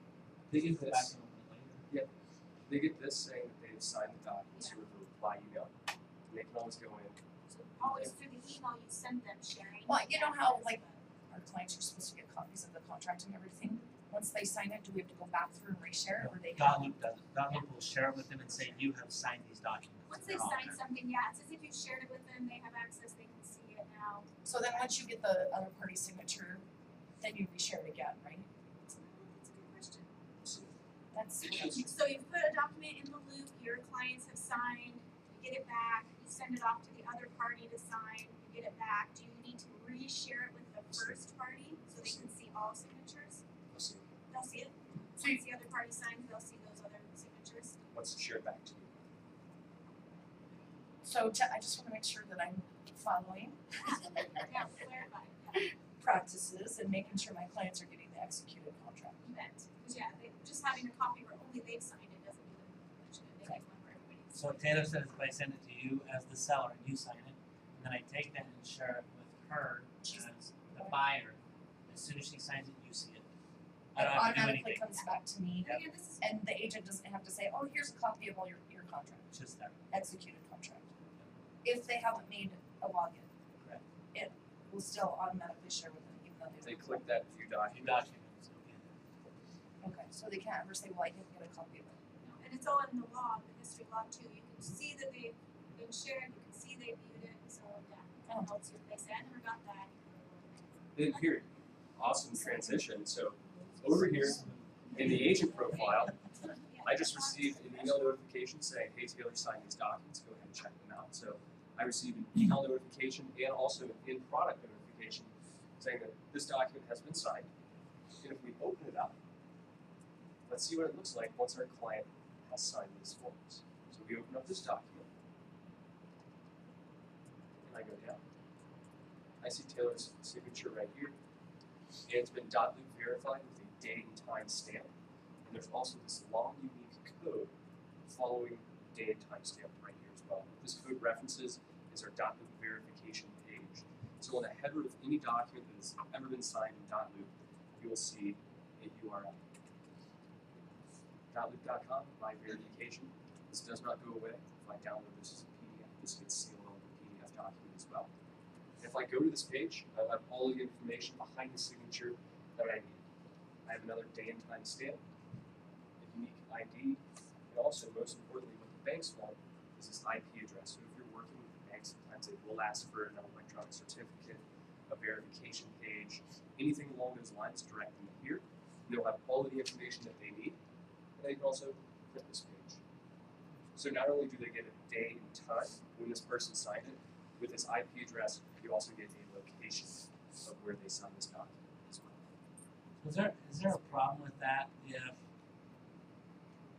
Speaker 1: They get
Speaker 4: Go back
Speaker 1: this.
Speaker 4: and open it later.
Speaker 1: They get this saying that they've signed the documents
Speaker 2: Yeah.
Speaker 1: with a reply email. And they can always go in.
Speaker 2: So always through the email you send them sharing.
Speaker 3: Well, you know how like our clients are supposed to get copies of the contract and everything. Once they sign it, do we have to go back through and reshare, or they have?
Speaker 4: Dotloop does it. Dotloop will share it with them and say, you have signed these documents.
Speaker 2: Once
Speaker 4: and
Speaker 2: they
Speaker 4: they're all
Speaker 2: sign
Speaker 4: there.
Speaker 2: something, yeah, it's as if you shared it with them, they have access, they can see it now.
Speaker 3: So then once you get the other party's signature, then you reshare it again, right?
Speaker 2: That's a good question.
Speaker 3: That's
Speaker 2: So you put a document in the loop, your clients have signed, you get it back, you send it off to the other party to sign, you get it back. Do you need to reshare it with the first party so they can see all signatures?
Speaker 1: Let's see.
Speaker 2: They'll see it.
Speaker 3: So you,
Speaker 2: Once the other party signs, they'll see those other signatures.
Speaker 1: Once it's shared back to you.
Speaker 3: I just want to make sure that I'm following
Speaker 2: Yeah, clarify. Yeah,
Speaker 3: practices and making sure my clients are getting the executed contract.
Speaker 2: you bet. 'Cause yeah, just having a copy where only they've signed it doesn't do them much good. They need one where everybody's.
Speaker 4: So what Taylor says, if I send it to you as the seller and you sign it, and then I take that and share it with her as the buyer, as soon as she signs it, you see it. I
Speaker 3: It
Speaker 4: don't have to do
Speaker 3: automatically
Speaker 4: anything,
Speaker 3: comes back to me,
Speaker 2: Again, this is
Speaker 3: and the agent doesn't have to say, oh, here's a copy of all your contract,
Speaker 4: it's just there.
Speaker 3: executed contract. If they haven't made a login,
Speaker 4: Correct.
Speaker 3: it will still automatically share with them, even though
Speaker 1: They
Speaker 3: they.
Speaker 1: click that view
Speaker 4: Few
Speaker 1: document.
Speaker 4: documents, okay.
Speaker 3: Okay, so they can't ever say, well, I didn't get a copy of it.
Speaker 2: and it's all in the log, the history log too. You can see that they've been shared, you can see they viewed it, so yeah, that helps you. If they say, I never got that.
Speaker 1: Then here, awesome transition. So over here in the agent profile,
Speaker 2: Yeah,
Speaker 1: I just received an email notification saying, hey, Taylor signed these documents, go ahead and check them out. So I received an email notification and also an in-product notification saying that this document has been signed. And if we open it up, let's see what it looks like once our client has signed these forms. So we open up this document, and I go down. I see Taylor's signature right here, and it's been .loop verified with a date and time stamp. And there's also this long, unique code following date and time stamp right here as well. What this code references is our .loop verification page. So on the header of any document that has ever been signed in .loop, you will see a URL. .loop.com, my verification. This does not go away. If I download this as a PDF, this gets sealed on the PDF document as well. And if I go to this page, I'll have all the information behind the signature that I need. I have another day and time stamp, a unique ID, and also, most importantly, what the banks want is this IP address. So if you're working with the bank, sometimes they will ask for an electronic certificate, a verification page, anything along those lines, direct them here. And they'll have all of the information that they need, and they can also print this page. So not only do they get a day and time when this person signed it, with this IP address, you also get a location of where they signed this document as well.
Speaker 4: Is there a problem with that if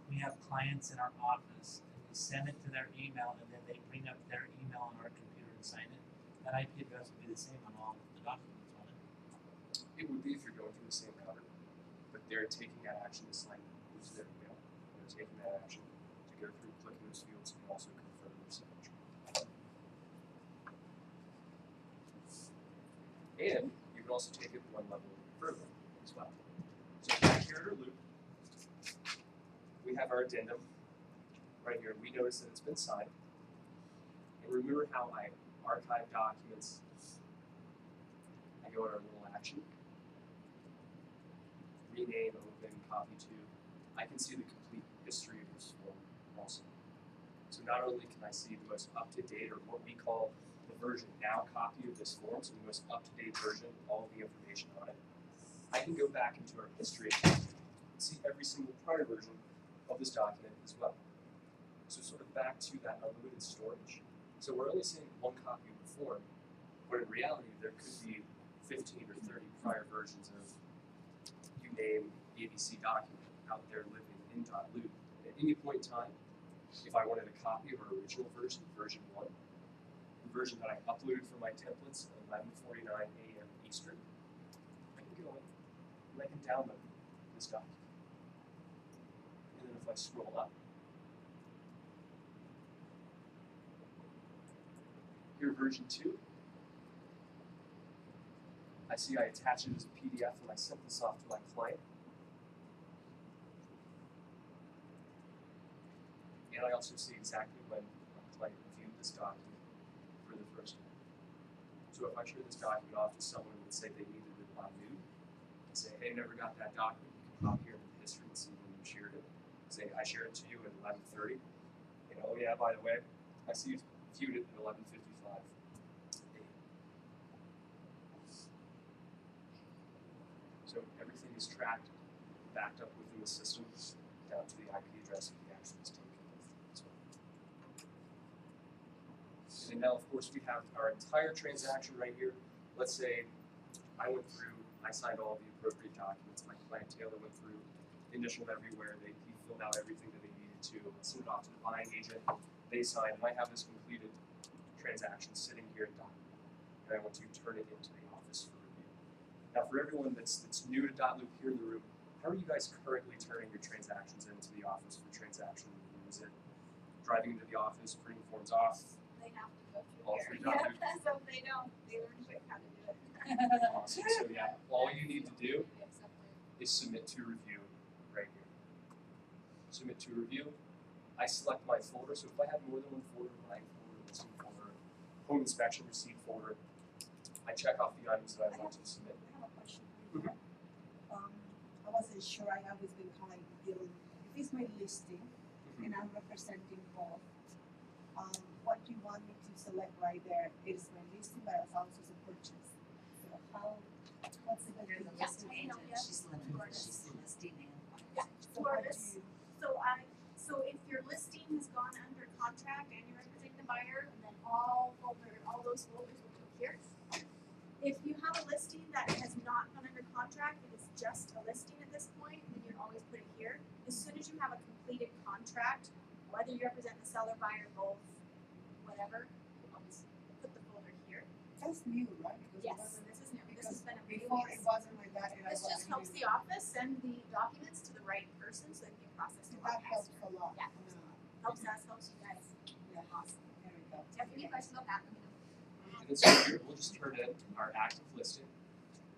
Speaker 4: we have clients in our office and we send it to their email and then they bring up their email on our computer and sign it? That IP address would be the same on all the documents, wouldn't it?
Speaker 1: It would be if you're going through the same cover, but they're taking that action to sign use their email. They're taking that action to go through, click those fields, and also confirm their signature. And you can also take it one level further as well. So back here at our loop, we have our addendum right here. We notice that it's been signed. And remember how I archive documents I go in our little action, rename, open, copy to. I can see the complete history of this form also. So not only can I see the most up-to-date, or what we call the version now copy of this form, so the most up-to-date version of all the information on it, I can go back into our history and see every single prior version of this document as well. So sort of back to that unlimited storage. So we're only seeing one copy of the form, but in reality there could be 15 or 30 prior versions of you name ABC document out there living in Dotloop. At any point in time, if I wanted a copy of our original version, version 1, the version that I uploaded from my templates at 11:49 a.m. Eastern, I can go in and I can download this document. And then if I scroll up, here version 2, I see I attach it as a PDF and I sent this off to my client. And I also see exactly when my client viewed this document for the first time. So if I share this document off to someone and say they needed it by noon, and say, hey, never got that document, you can pop here into the history and see when you shared it. Say, I shared it to you at 11:30. And oh yeah, by the way, I see you viewed it at 11:55 a.m. So everything is tracked, backed up within the system, down to the IP address of the action is taken. And now, of course, we have our entire transaction right here. Let's say I went through, I signed all the appropriate documents. My client Taylor went through, initialed everywhere. He filled out everything that they needed to, sent it off to the buying agent. They signed, and I have this completed transaction sitting here at Dotloop. And I want to turn it into the office for review. Now, for everyone that's new to Dotloop here in the room, how are you guys currently turning your transactions into the office for transaction review? Is it driving into the office, printing forms off?
Speaker 2: They have to go through
Speaker 1: All
Speaker 2: here.
Speaker 1: through Dotloop?
Speaker 2: Yeah, so if they don't, they learn quick how to do it.
Speaker 1: Awesome. So yeah, all you need to do is submit to review right here. Submit to review. I select my folder. So if I have more than one folder, buying folder, listing folder, home inspection receipt folder, I check off the items that I want to submit.
Speaker 7: I have a question for you. I wasn't sure. I always been kind of dealing. If it's my listing and I'm representing both, what do you want me to select right there? It is my listing, but it's also a purchase. So what's the good
Speaker 8: You're the
Speaker 7: thing?
Speaker 2: Yeah.
Speaker 8: listing
Speaker 2: I know,
Speaker 8: agent,
Speaker 2: yeah.
Speaker 8: she's listing and
Speaker 2: Yeah.
Speaker 7: So what do
Speaker 2: Florida's.
Speaker 7: you,
Speaker 2: So if your listing has gone under contract and you're representing the buyer, then all those folders will go here. If you have a listing that has not gone under contract, it is just a listing at this point, then you'd always put it here. As soon as you have a completed contract, whether you represent the seller, buyer, both, whatever, you always put the folder here.
Speaker 7: that's new, right? Because it
Speaker 2: Yes,
Speaker 7: wasn't-
Speaker 2: this is new. This
Speaker 7: because
Speaker 2: has been a
Speaker 7: before it wasn't like that. And I
Speaker 2: This just
Speaker 7: wasn't
Speaker 2: helps
Speaker 7: using
Speaker 2: the office send the documents to the right person so they can get processed a
Speaker 7: it.
Speaker 2: lot
Speaker 7: That helps
Speaker 2: faster.
Speaker 7: a lot.
Speaker 2: Yeah. Helps us, helps you guys.
Speaker 7: Yeah.
Speaker 2: Awesome.
Speaker 7: There we go.
Speaker 2: If any questions about that, let me know.
Speaker 1: And then so here, we'll just turn in our active listing.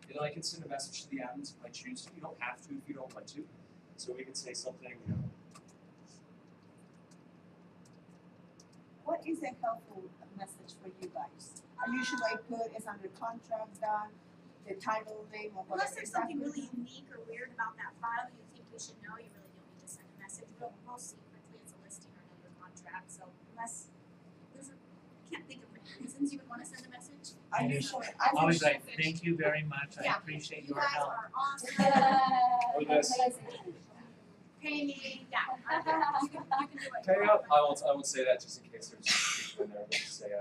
Speaker 1: And then I can send a message to the admins if I choose to. You don't have to if you don't want to. So we can say something,
Speaker 7: What is a helpful message for you guys? I usually put it's under contract done, the title name or whatever.
Speaker 2: Unless there's
Speaker 7: Is that
Speaker 2: something
Speaker 7: good?
Speaker 2: really unique or weird about that file you think we should know, you really don't need to send a message. We'll see quickly it's a listing or another contract. So unless I can't think of many reasons you would want to send a message.
Speaker 7: I
Speaker 4: And
Speaker 7: usually,
Speaker 4: Always like, thank you very much, I
Speaker 2: Yeah.
Speaker 4: appreciate
Speaker 2: You
Speaker 4: your
Speaker 2: guys
Speaker 4: help.
Speaker 2: are awesome.
Speaker 1: Or this.
Speaker 2: Pay me, yeah. You can do it.
Speaker 1: Okay, I won't say that just in case there's people in there. We'll just say,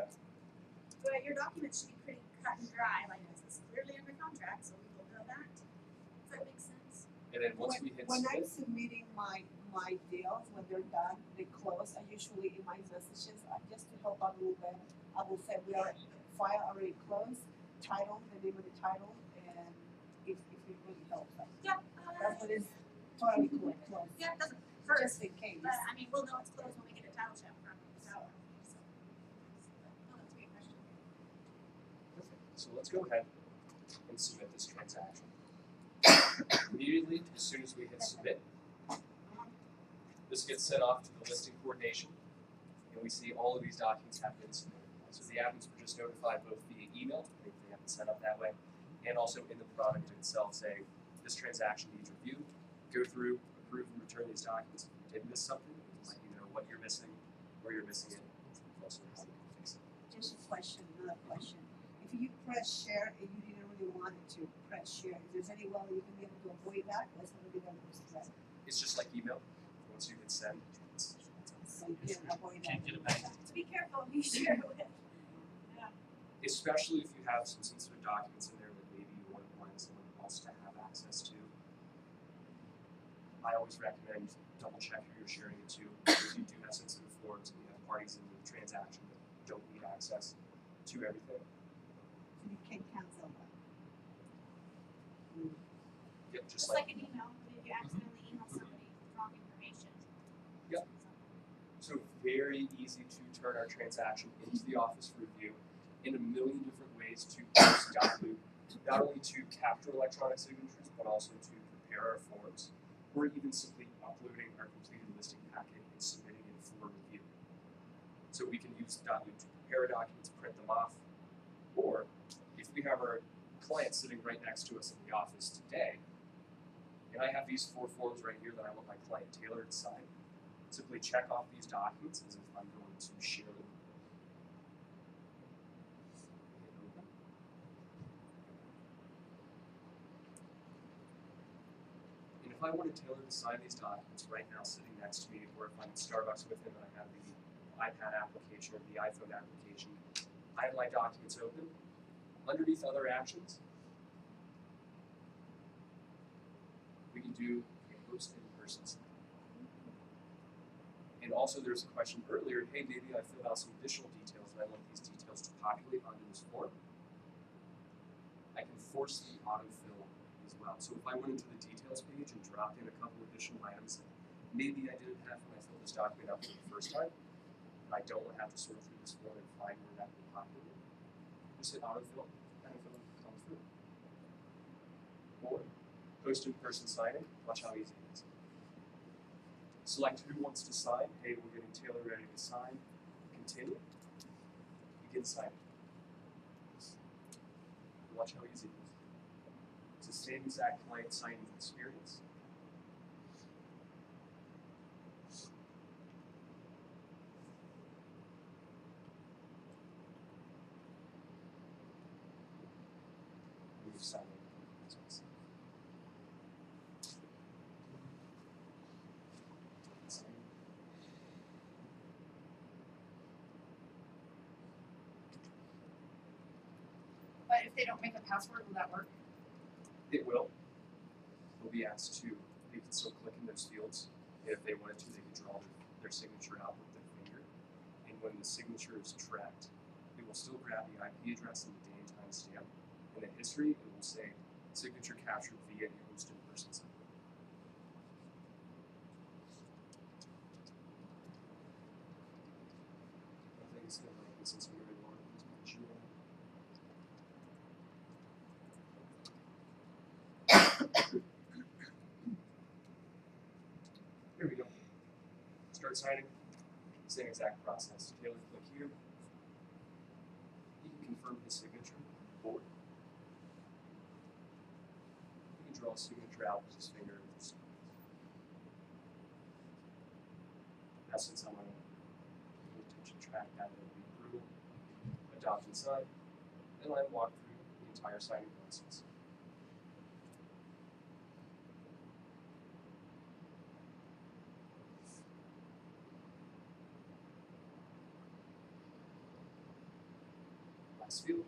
Speaker 2: But your document should be pretty cut and dry, like this is clearly under contract, so we will know that. Does that make sense?
Speaker 1: and then once we hit
Speaker 7: when I'm
Speaker 1: submit,
Speaker 7: submitting my deals, when they're done, they close, I usually in my messages, just to help out a little bit, I will say we are file already closed, title, the name of the title, and if it really helps us.
Speaker 2: Yeah.
Speaker 7: That's what is totally closed,
Speaker 2: Yeah, it doesn't hurt,
Speaker 7: just in case.
Speaker 2: but I mean, we'll know it's closed when we get a title check from the seller. So, no, that's a great question.
Speaker 1: perfect. So let's go ahead and submit this transaction. Immediately, as soon as we hit submit, this gets sent off to the listing coordination, and we see all of these documents have been submitted. So the admins were just notified both via email, if they have it set up that way, and also in the product itself saying this transaction needs review, go through, approve, and return these documents. If you did miss something, we can let you know what you're missing, where you're missing it, and also how you can fix it.
Speaker 8: Just a question, another question. If you press share and you didn't really want it to press share, is there any way you can be able to avoid that? That's going to be the threat.
Speaker 1: It's just like email. Once you hit send, it's
Speaker 8: So you can avoid that.
Speaker 4: Can't get it back.
Speaker 2: So be careful who you share it with. Yeah.
Speaker 1: especially if you have some sensitive documents in there that maybe you wouldn't want someone else to have access to. I always recommend double check who you're sharing it to, because you do have sensitive forms and you have parties in the transaction that don't need access to everything.
Speaker 8: So you can't cancel that.
Speaker 1: Yep,
Speaker 2: Just like an email, if you accidentally email somebody with wrong information.
Speaker 1: Yep. So very easy to turn our transaction into the office for review in a million different ways to use Dotloop, not only to capture electronic signatures, but also to prepare our forms, or even simply uploading our completed listing packet and submitting it for review. So we can use Dotloop to prepare documents, print them off, or if we have our client sitting right next to us in the office today, and I have these 4 forms right here that I want my client Taylor to sign, simply check off these documents as if I'm going to share them. And if I wanted Taylor to sign these documents right now sitting next to me, or if I'm at Starbucks with him and I have the iPad application or the iPhone application, I have my documents open. Underneath other actions, we can do a host in-person sign. And also there's a question earlier, hey, maybe I filled out some additional details and I want these details to populate onto this form. I can force the autofill as well. So if I went into the details page and dropped in a couple additional items that maybe I didn't have when I filled this document out for the first time, and I don't have to sort through this form and find where that will populate, just hit autofill and it'll come through. Or post in-person signing, watch how easy it is. Select who wants to sign. Hey, we're getting Taylor ready to sign. Continue. Begin signing. Watch how easy it is. It's the same exact client signing experience. We've signed it.
Speaker 3: But if they don't make a password, will that work?
Speaker 1: It will. They'll be asked to, they can still click in those fields. And if they wanted to, they could draw their signature out with their finger. And when the signature is tracked, it will still grab the IP address and the day and time stamp. In the history, it will say signature captured via a host in-person sign. I think it's going to like this since we already wanted to mention that. Here we go. Start signing. Same exact process. Taylor, click here. He can confirm his signature. Forward. He can draw a signature out with his finger. Now, since I'm going to pay attention track that, it'll be approval, adopt and sign, and I walk through the entire signing process. Last field.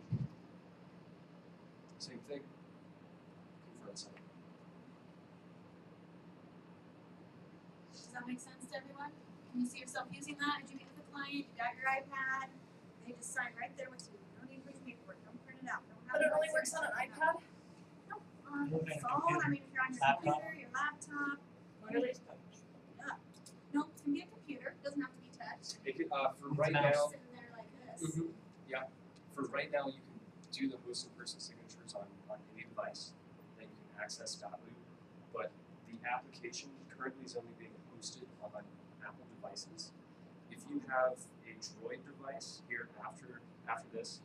Speaker 1: Same thing. Confirm sign.
Speaker 2: Does that make sense to everyone? Can you see yourself using that as you meet with the client? You got your iPad. They just sign right there with you. No need for your paperwork. Don't print it out. Don't have
Speaker 3: But it only
Speaker 2: notes
Speaker 3: works on an iPad?
Speaker 2: No, on
Speaker 4: You're
Speaker 2: your
Speaker 4: on a
Speaker 2: phone.
Speaker 4: computer,
Speaker 2: I mean, if you're on your
Speaker 4: laptop.
Speaker 2: computer, your laptop.
Speaker 3: Really?
Speaker 2: Yeah. No, it can be a computer. It doesn't have to be touched.
Speaker 1: It can, for
Speaker 4: It's
Speaker 1: right
Speaker 4: a mouse.
Speaker 1: now,
Speaker 2: Sitting there like this.
Speaker 1: yeah. For right now, you can do the host in-person signatures on any device that you can access Dotloop, but the application currently is only being hosted on Apple devices. If you have a Droid device here after this,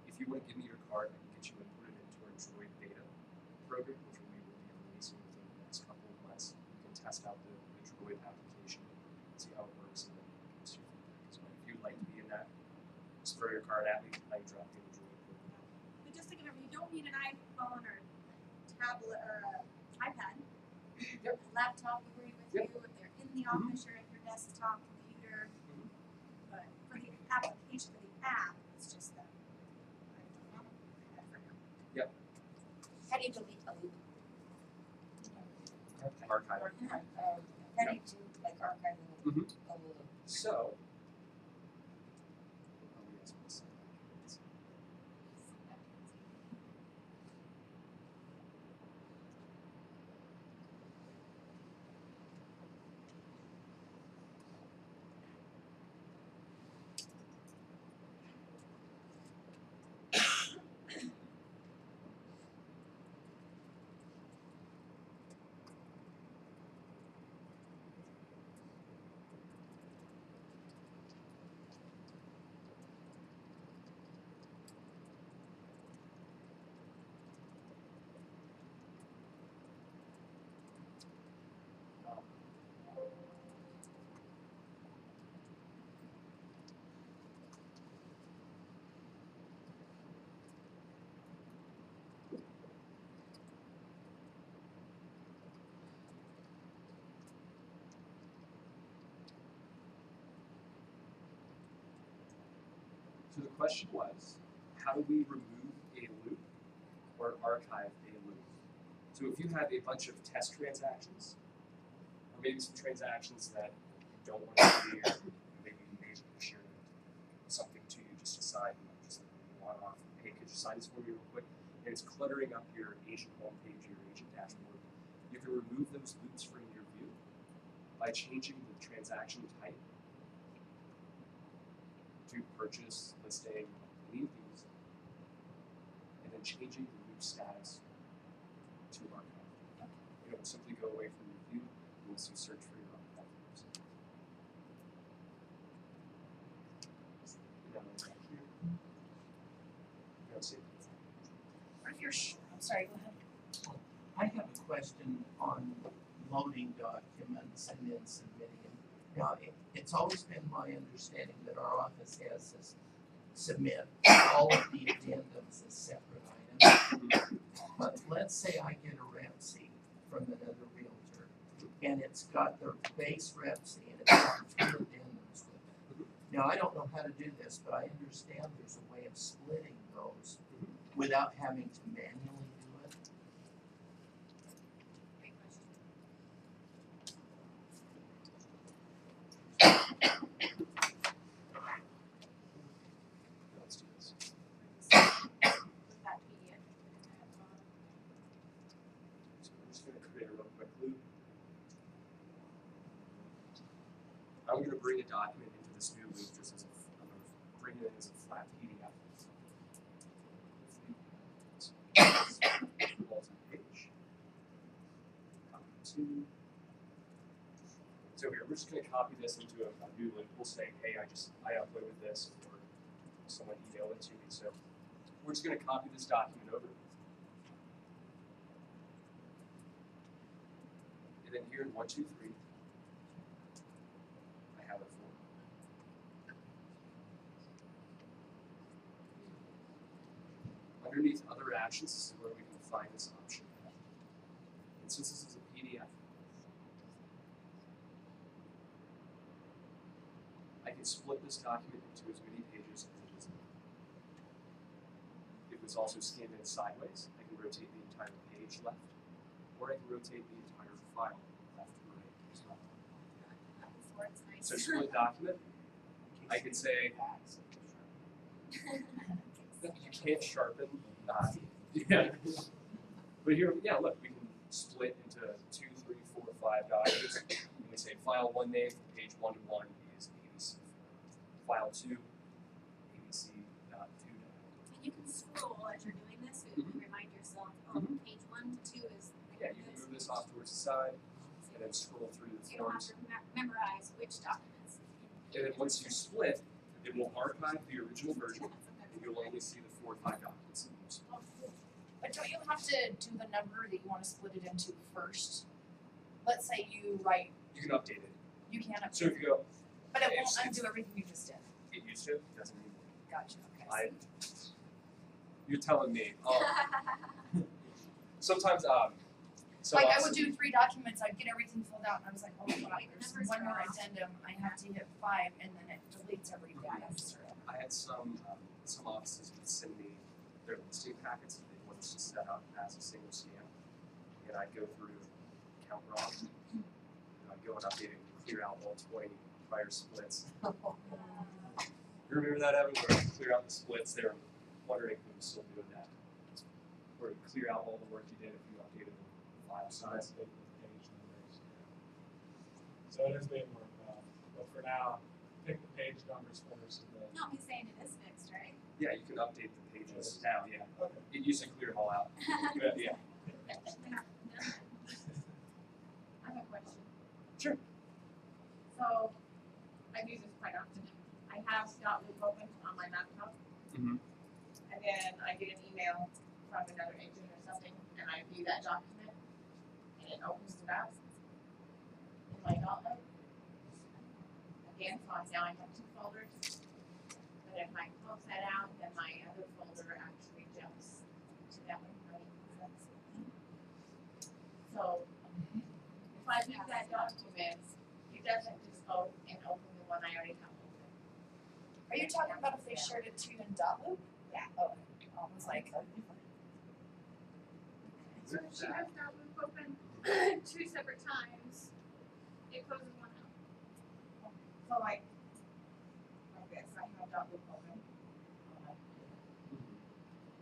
Speaker 1: if you want to give me your card, I can get you inputted into our Droid program, which we will be releasing within the next couple of months. You can test out the Droid application, see how it works, and then give us your feedback. So if you'd like to be in that, just throw your card at me, I can drop you in the Droid program.
Speaker 2: But just think of it, you don't need an iPhone or tablet or an iPad. Your laptop will bring with
Speaker 1: Yep.
Speaker 2: you. If they're in the office, you're at your desktop computer. But for the application, for the app, it's just that. I don't know. I forgot.
Speaker 1: Yep.
Speaker 2: How do you delete a loop?
Speaker 1: Archive.
Speaker 3: How do you do like archiving
Speaker 1: Mhm.
Speaker 3: a little?
Speaker 1: So, oh, yes, we'll send that. So the question was, how do we remove a loop or archive a loop? So if you have a bunch of test transactions, or maybe some transactions that you don't want to clear, maybe you need to share something to you, just decide, just want off, hey, could you sign this for me real quick? And it's cluttering up your agent homepage, your agent dashboard. You can remove those loops from your view by changing the transaction type to purchase, listing, any of these, and then changing the loop status to archive. You know, simply go away from your view and you search for your archive loops. You know, right here. You don't see it.
Speaker 3: What if you're I'm sorry, go ahead.
Speaker 5: I have a question on loading documents and then submitting them. Now, it's always been my understanding that our office has us submit all of the addendums as separate items. But let's say I get a rep sheet from another realtor, and it's got the base rep sheet and it's got 2 addendums with it. Now, I don't know how to do this, but I understand there's a way of splitting those without having to manually do it.
Speaker 2: Great question.
Speaker 1: Let's do this.
Speaker 2: With that PDF.
Speaker 1: So we're just going to create a real quick loop. I'm going to bring a document into this new loop just as I'm going to bring it in as a flat PDF. Multi-page. Copy to. So here, we're just going to copy this into a new loop. We'll say, hey, I uploaded this, or someone emailed it to me. So we're just going to copy this document over. And then here in 1, 2, 3, I have a form. Underneath other actions, this is where we can find this option. And since this is a PDF, I can split this document into as many pages as it is. If it's also scanned in sideways, I can rotate the entire page left, or I can rotate the entire file left to right as well.
Speaker 2: Before it's nice.
Speaker 1: So split document, I could say, you can't sharpen, yeah. But here, yeah, look, we can split into 2, 3, 4, 5 documents. And we say file 1 name from page 1 to 1 is ABC. File 2, ABC.2.
Speaker 2: And you can scroll as you're doing this, so you can remind yourself, oh, page 1 to 2 is
Speaker 1: Yeah, you can move this off towards the side and then scroll through the
Speaker 2: you don't have
Speaker 1: forms.
Speaker 2: to memorize which documents.
Speaker 1: And then once you split, it will archive the original version, and you'll only see the 4 or 5 documents.
Speaker 3: But don't you have have to do the number that you want to split it into first. Let's say you write,
Speaker 1: You can update it.
Speaker 3: you can update
Speaker 1: So if
Speaker 3: it,
Speaker 1: you go,
Speaker 3: but it
Speaker 1: it's-
Speaker 3: won't undo everything you just did.
Speaker 1: it used to, doesn't anymore.
Speaker 3: Gotcha, okay.
Speaker 1: You're telling me. Sometimes, so
Speaker 3: Like I
Speaker 1: also-
Speaker 3: would do 3 documents, I'd get everything filled out, and I was like, oh my god, there's
Speaker 2: Numbers
Speaker 3: one
Speaker 2: are
Speaker 3: more
Speaker 2: off.
Speaker 3: addendum, I have to hit 5, and then it deletes everything.
Speaker 1: I had some offices would send me their listing packets that they wanted to set up as a single scan, and I'd go through count wrong. I'd go and update it and clear out all 20 prior splits. You remember that, Evan? Where I'd clear out the splits, they were wondering who was still doing that. Or it'd clear out all the work you did if you updated the file size.
Speaker 6: Page numbers. So it is being worked on, but for now, pick the page numbers first and then.
Speaker 2: No, he's saying it is fixed, right?
Speaker 1: Yeah, you can update the pages now, yeah.
Speaker 6: Okay.
Speaker 1: It used to clear them all out. But, yeah.
Speaker 9: I have a question.
Speaker 1: Sure.
Speaker 9: So, I use this quite often. I have Dotloop open on my laptop,
Speaker 1: Mm-hmm.
Speaker 9: and then I get an email from another agent or something, and I view that document, and it opens it up in my Dotloop. Again, so now I have 2 folders. But if I close that out, then my other folder actually jumps to that one, right? So, if I view that document, it doesn't just go and open the one I already have open.
Speaker 3: Are you talking about if they shared it to you in Dotloop?
Speaker 9: Yeah.
Speaker 3: Oh, I was like,
Speaker 2: So if she has Dotloop open 2 separate times, it closes one out.
Speaker 9: So like this, I have Dotloop open.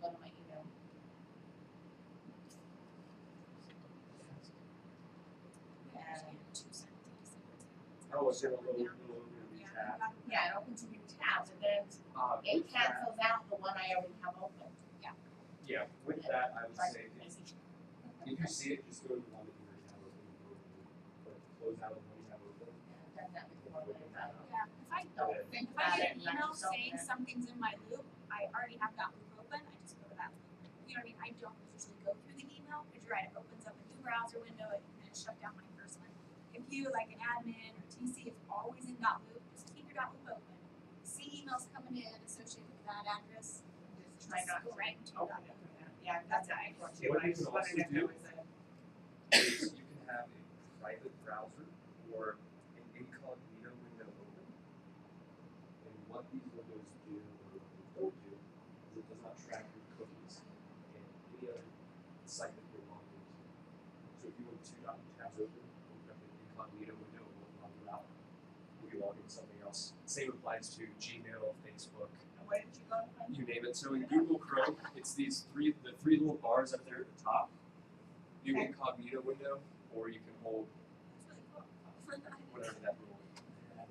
Speaker 9: Go to my email. And
Speaker 1: Oh, is it a little
Speaker 2: Yeah.
Speaker 1: tab?
Speaker 9: yeah, it opens a new tab, and then it
Speaker 1: With that,
Speaker 9: cancels out the one I already have open.
Speaker 1: yeah, with that, I would say,
Speaker 9: Crazy.
Speaker 1: if you see it, just go to the one that you already have open, or close out of the one you have open.
Speaker 9: I've done that before, but I don't
Speaker 2: Yeah, if I
Speaker 9: don't think
Speaker 2: if I
Speaker 9: about
Speaker 2: get
Speaker 9: it
Speaker 2: an
Speaker 9: and I
Speaker 2: email
Speaker 9: just open
Speaker 2: saying
Speaker 9: it.
Speaker 2: something's in my loop, I already have that loop open, I just go to that loop. You know what I mean? I don't usually go through the email, because you're right, it opens up a new browser window and then shut down my first one. If you, like an admin or TC, is always in Dotloop, just keep your Dotloop open. See emails coming in associated with that address,
Speaker 9: Just try not
Speaker 2: go
Speaker 9: to
Speaker 2: right into
Speaker 9: open
Speaker 2: Dotloop.
Speaker 9: it from there. Yeah, that's how I do too.
Speaker 1: What
Speaker 9: I
Speaker 1: you
Speaker 9: just
Speaker 1: can
Speaker 9: wondered
Speaker 1: also
Speaker 9: if there
Speaker 1: do-
Speaker 9: was a.
Speaker 1: Is you can have a private browser or an incognito window open. And what these windows do, or what they don't do, is it does not track your cookies in any other site that you're logged into. So if you have 2 tabs open up an incognito window, it will log you out. If you log into something else. Same applies to Gmail, Facebook,
Speaker 9: Where did you go to find?
Speaker 1: you name it. So in Google Chrome, it's the 3 little bars up there at the top. You
Speaker 9: Okay.
Speaker 1: incognito window, or you can hold
Speaker 2: That's really cool.
Speaker 1: whatever that rule.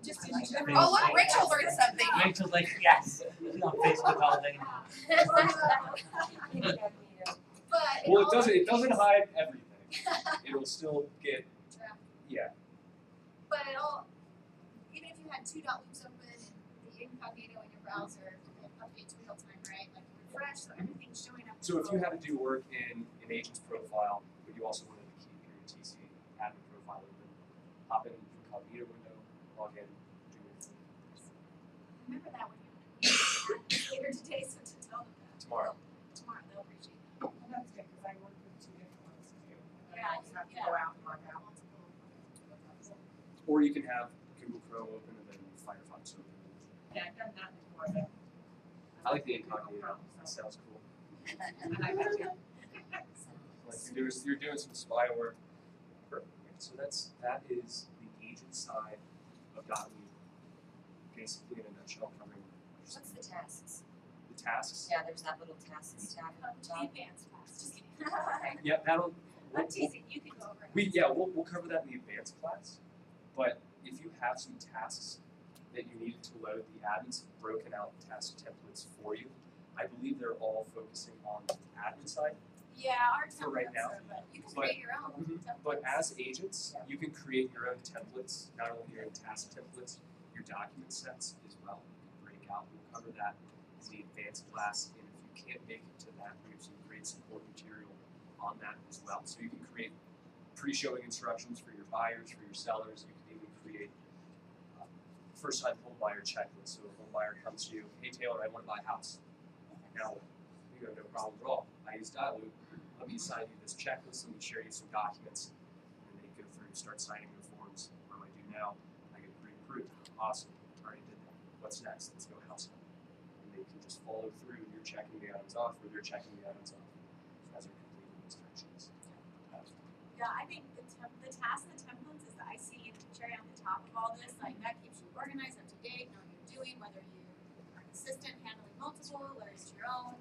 Speaker 2: Just
Speaker 9: I
Speaker 2: in
Speaker 9: like that.
Speaker 2: general.
Speaker 3: oh look, Rachel learned something.
Speaker 4: Rachel's like, yes, she's on Facebook all day long.
Speaker 2: But
Speaker 1: Well, it doesn't hide everything. It'll still get,
Speaker 2: Draft.
Speaker 1: yeah.
Speaker 2: But it'll, even if you had 2 Dotloops open and the incognito in your browser, it updates real time, right? Like you refresh, so everything's showing up.
Speaker 1: So if you had to do work in an agent's profile, but you also wanted to keep your TC admin profile open, hop in incognito window, log in, do your thing.
Speaker 2: Remember that when you're later today, so to tell them that.
Speaker 1: Tomorrow.
Speaker 2: Tomorrow, they'll appreciate that.
Speaker 9: Well, that's good, cause I work with 2 different ones too. And
Speaker 2: Yeah,
Speaker 9: I always have to go out and log out.
Speaker 1: Or you can have Google Chrome open and then Firefox open.
Speaker 9: Yeah, I've done that before, but.
Speaker 1: I like the
Speaker 9: Google
Speaker 1: incognito.
Speaker 9: Chrome,
Speaker 1: It
Speaker 9: so.
Speaker 1: sounds cool.
Speaker 9: I like that too.
Speaker 1: Like you're doing some spy work. Perfect. So that is the agent side of Dotloop, basically in a nutshell, covering
Speaker 10: What's the tasks?
Speaker 1: the tasks.
Speaker 10: Yeah, there's that little tasks tab at the top.
Speaker 2: Advanced class, just kidding.
Speaker 1: Yeah, that'll.
Speaker 2: I'm teasing, you can go over it.
Speaker 1: We'll cover that in the advanced class. But if you have some tasks that you needed to load, the admins have broken out task templates for you. I believe they're all focusing on the admin side.
Speaker 2: Yeah, our
Speaker 1: For right
Speaker 2: templates
Speaker 1: now.
Speaker 2: are, but you can
Speaker 1: But-
Speaker 2: create your own templates.
Speaker 1: But as agents, you can create your own templates, not only your own task templates, your document sets as well. You can break out. We'll cover that in the advanced class. And if you can't make it to that, we have some great support material on that as well. So you can create pre-showing instructions for your buyers, for your sellers. You can even create first-time home buyer checklist. So a home buyer comes to you, hey Taylor, I want to buy a house. Now, you go, no problem at all. I use Dotloop. Let me assign you this checklist. Let me share you some documents. And they go through, start signing the forms. What do I do now? I get pre-approved. Awesome. Already did that. What's next? Let's go house hunting. And they can just follow through. You're checking the items off, or they're checking the items off as they're completing instructions.
Speaker 2: Yeah, I think the tasks and the templates is the icing and the cherry on the top of all this. Like that keeps you organized, up to date, know what you're doing, whether you are an assistant handling multiple, whether it's your own.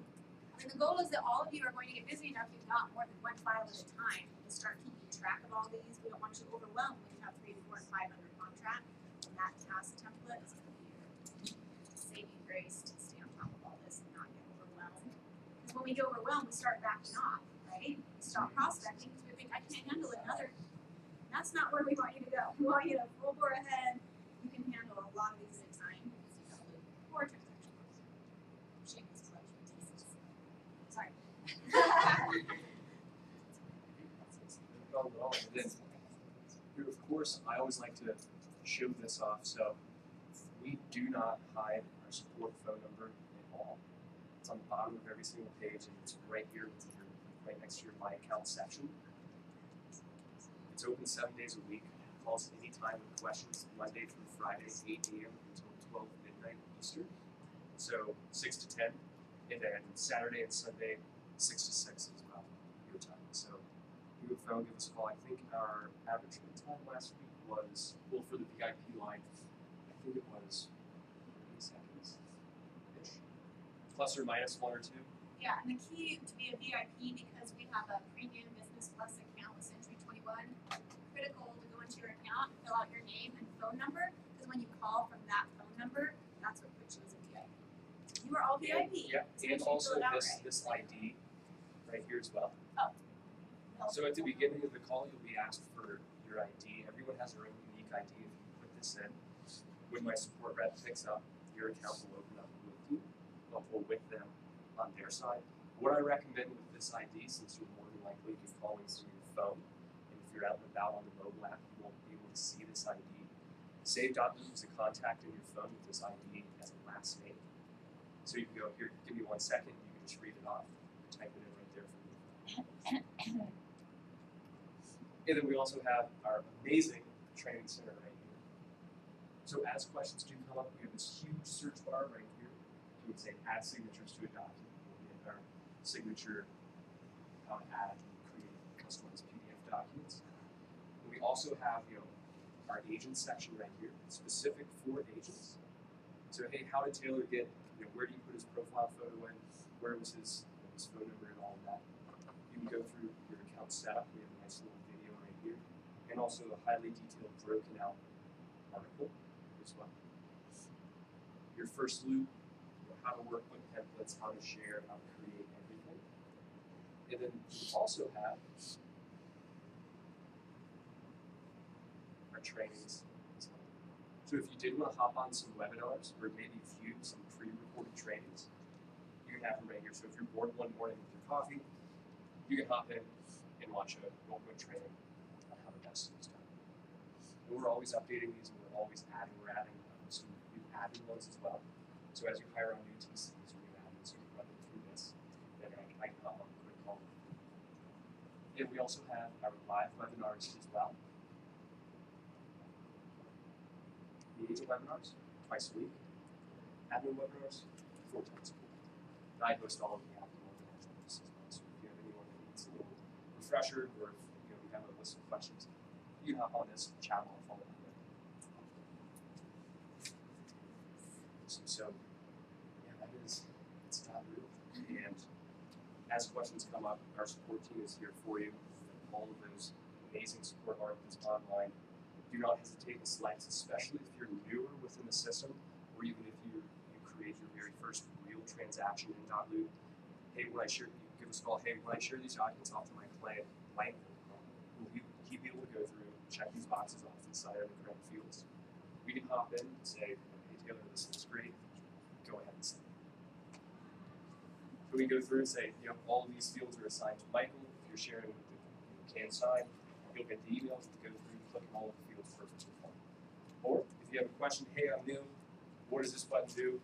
Speaker 2: I mean, the goal is that all of you are going to get busy enough, you've got more than one file at a time, to start keeping track of all these. We don't want you overwhelmed when you have 3, 4, and 5 under contract. And that task template is going to be your saving grace to stay on top of all this and not get overwhelmed. Because when we get overwhelmed, we start backing off, right? We stop prospecting because we think, I can't handle another. That's not where we want you to go. We want you to full bore ahead. You can handle a lot of these at a time because you have the core transactions. Shameless plug. Sorry.
Speaker 1: No problem at all. And then, here, of course, I always like to show this off. So we do not hide our support phone number at all. It's on the bottom of every single page, and it's right here, right next to your My Account section. It's open 7 days a week. Call us anytime with questions, Monday through Friday, 8 a.m. until 12 midnight Eastern. So 6 to 10, and then Saturday and Sunday, 6 to 6 as well, your time. So give a phone, give us a call. I think our average wait time last week was, well, for the VIP line, I think it was 30 seconds-ish, plus or minus 1 or 2.
Speaker 2: Yeah, and the key to be a VIP, because we have a premium business plus account with Century 21, critical to go into your account and fill out your name and phone number, because when you call from that phone number, that's what puts you as a VIP. You are all VIP.
Speaker 1: Yeah,
Speaker 2: so
Speaker 1: and
Speaker 2: make sure you
Speaker 1: also
Speaker 2: fill it out
Speaker 1: this,
Speaker 2: right.
Speaker 1: this ID right here as well.
Speaker 2: No.
Speaker 1: So at the beginning of the call, you'll be asked for your ID. Everyone has their own unique ID. If you put this in, when my support rep picks up, your account will open up with you, or with them on their side. What I recommend with this ID, since you're more than likely be calling through your phone, and if you're out and about on the mobile app, you won't be able to see this ID. Save Dotloop as a contact in your phone with this ID as a last name. So you can go, here, give me 1 second, you can just read it off, type it in right there for me. And then we also have our amazing training center right here. So as questions do come up, we have this huge search bar right here. You would say add signatures to a document. We'll get our signature, how to add and create customized PDF documents. And we also have, our agent section right here, specific for agents. So hey, how did Taylor get, where do you put his profile photo in? Where was his phone number and all of that? You can go through your account setup. We have a nice little video right here, and also a highly detailed, broken out article as well. Your first loop, how to work with templates, how to share, how to create everything. And then we also have our trainings as well. So if you did want to hop on some webinars or maybe view some pre-recorded trainings, you can have them right here. So if you're bored one morning with your coffee, you can hop in and watch a real-quick training on how to best use done. And we're always updating these, and we're always adding. We're adding some new admin ones as well. So as you hire on new TCs or new admins, you can run them through this. Then I can hop on a quick call. And we also have our live webinars as well. The agent webinars, twice a week. Admin webinars, 4 times a week. And I host all of the admin webinars on this as well. So if you have anyone that needs a little refresher, or if you have a list of questions, you can hop on this channel and follow that way. So yeah, it's Dotloop. And as questions come up, our support team is here for you. All of those amazing support articles online. Do not hesitate to select, especially if you're newer within the system, or even if you create your very first real transaction in Dotloop. Hey, when I share, you give us a call. Hey, when I share these documents off to my client, blank, will he be able to go through, check these boxes off and sign in the correct fields? We can hop in and say, hey Taylor, this looks great. Go ahead and sign. So we go through and say, all of these fields are assigned to Michael. If you're sharing with the CanSign, you'll get the emails to go through, click all of the fields perfectly fine. Or if you have a question, hey, I'm new, what does this button do?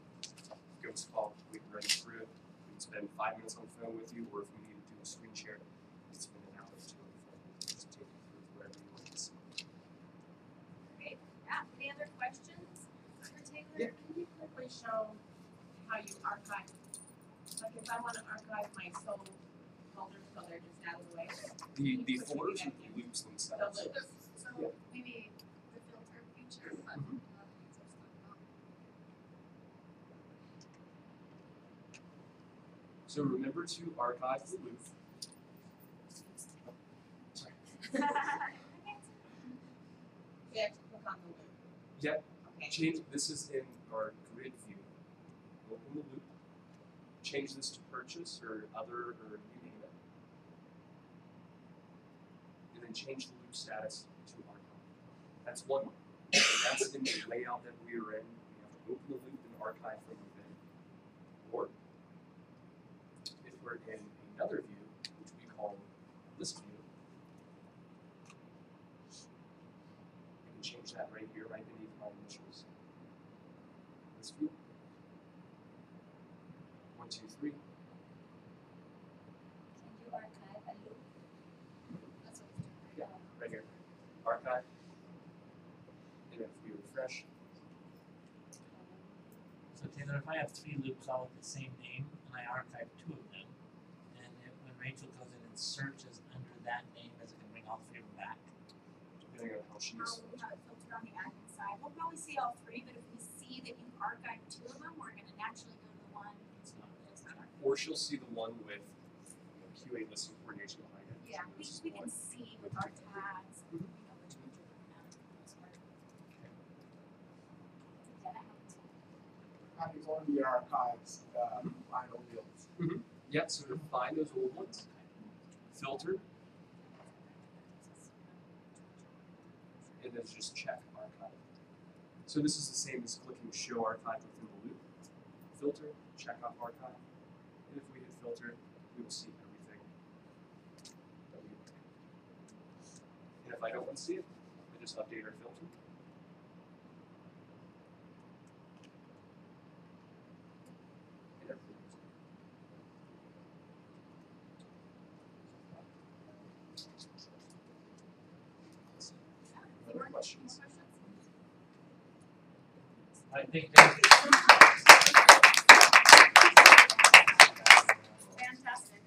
Speaker 1: Give us a call. We can run you through it. We can spend 5 minutes on the phone with you, or if we need to do a screen share, we can spend an hour or two on the phone. We'll just take you through whatever you want to see.
Speaker 2: Great. Yeah. Any other questions for Taylor?
Speaker 1: Yeah.
Speaker 9: Can you quickly show how you archive? Like if I want to archive my soul folders so they're just out of the way.
Speaker 1: The folders are the loops themselves.
Speaker 9: The loops.
Speaker 2: So
Speaker 1: Yeah.
Speaker 2: maybe the filter feature, but
Speaker 1: So remember to archive the loop. Sorry.
Speaker 9: You have to click on the loop.
Speaker 1: Yep.
Speaker 9: Okay.
Speaker 1: Change. This is in our grid view. Open the loop. Change this to purchase or other or you name it. And then change the loop status to archive. That's one way. And that's in the layout that we are in. We have to open the loop and archive from within. Or if we're in another view, which we call this view, we can change that right here, right beneath my initials. This view. 1, 2, 3.
Speaker 10: Can you archive a loop?
Speaker 2: that's what it's doing.
Speaker 1: Yeah, right here. Archive. And if we refresh,
Speaker 4: So Taylor, if I have 3 loops all with the same name and I archive 2 of them, and when Rachel goes in and searches under that name, is it going to bring all 3 of them back?
Speaker 1: depending on how she's.
Speaker 2: We have it filtered on the admin side. We'll probably see all 3, but if we see that you archived 2 of them, we're gonna naturally go to the one that's not archived.
Speaker 1: Or she'll see the one with QA listing coordination behind it.
Speaker 2: Yeah,
Speaker 1: So this is
Speaker 2: we can
Speaker 1: one.
Speaker 2: see with our tags,
Speaker 1: Mhm.
Speaker 2: which ones are coming out for the most part.
Speaker 6: How do you go into your archives, find old deals?
Speaker 1: Yep, so to find those old ones, filter, and then just check archive. So this is the same as clicking show archive within the loop. Filter, check off archive, and if we hit filter, we will see everything that we want. And if I don't want to see it, I just update our filter. And everything's good. Other questions?
Speaker 4: I think that's
Speaker 9: Fantastic.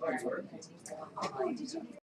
Speaker 1: Oh, you are?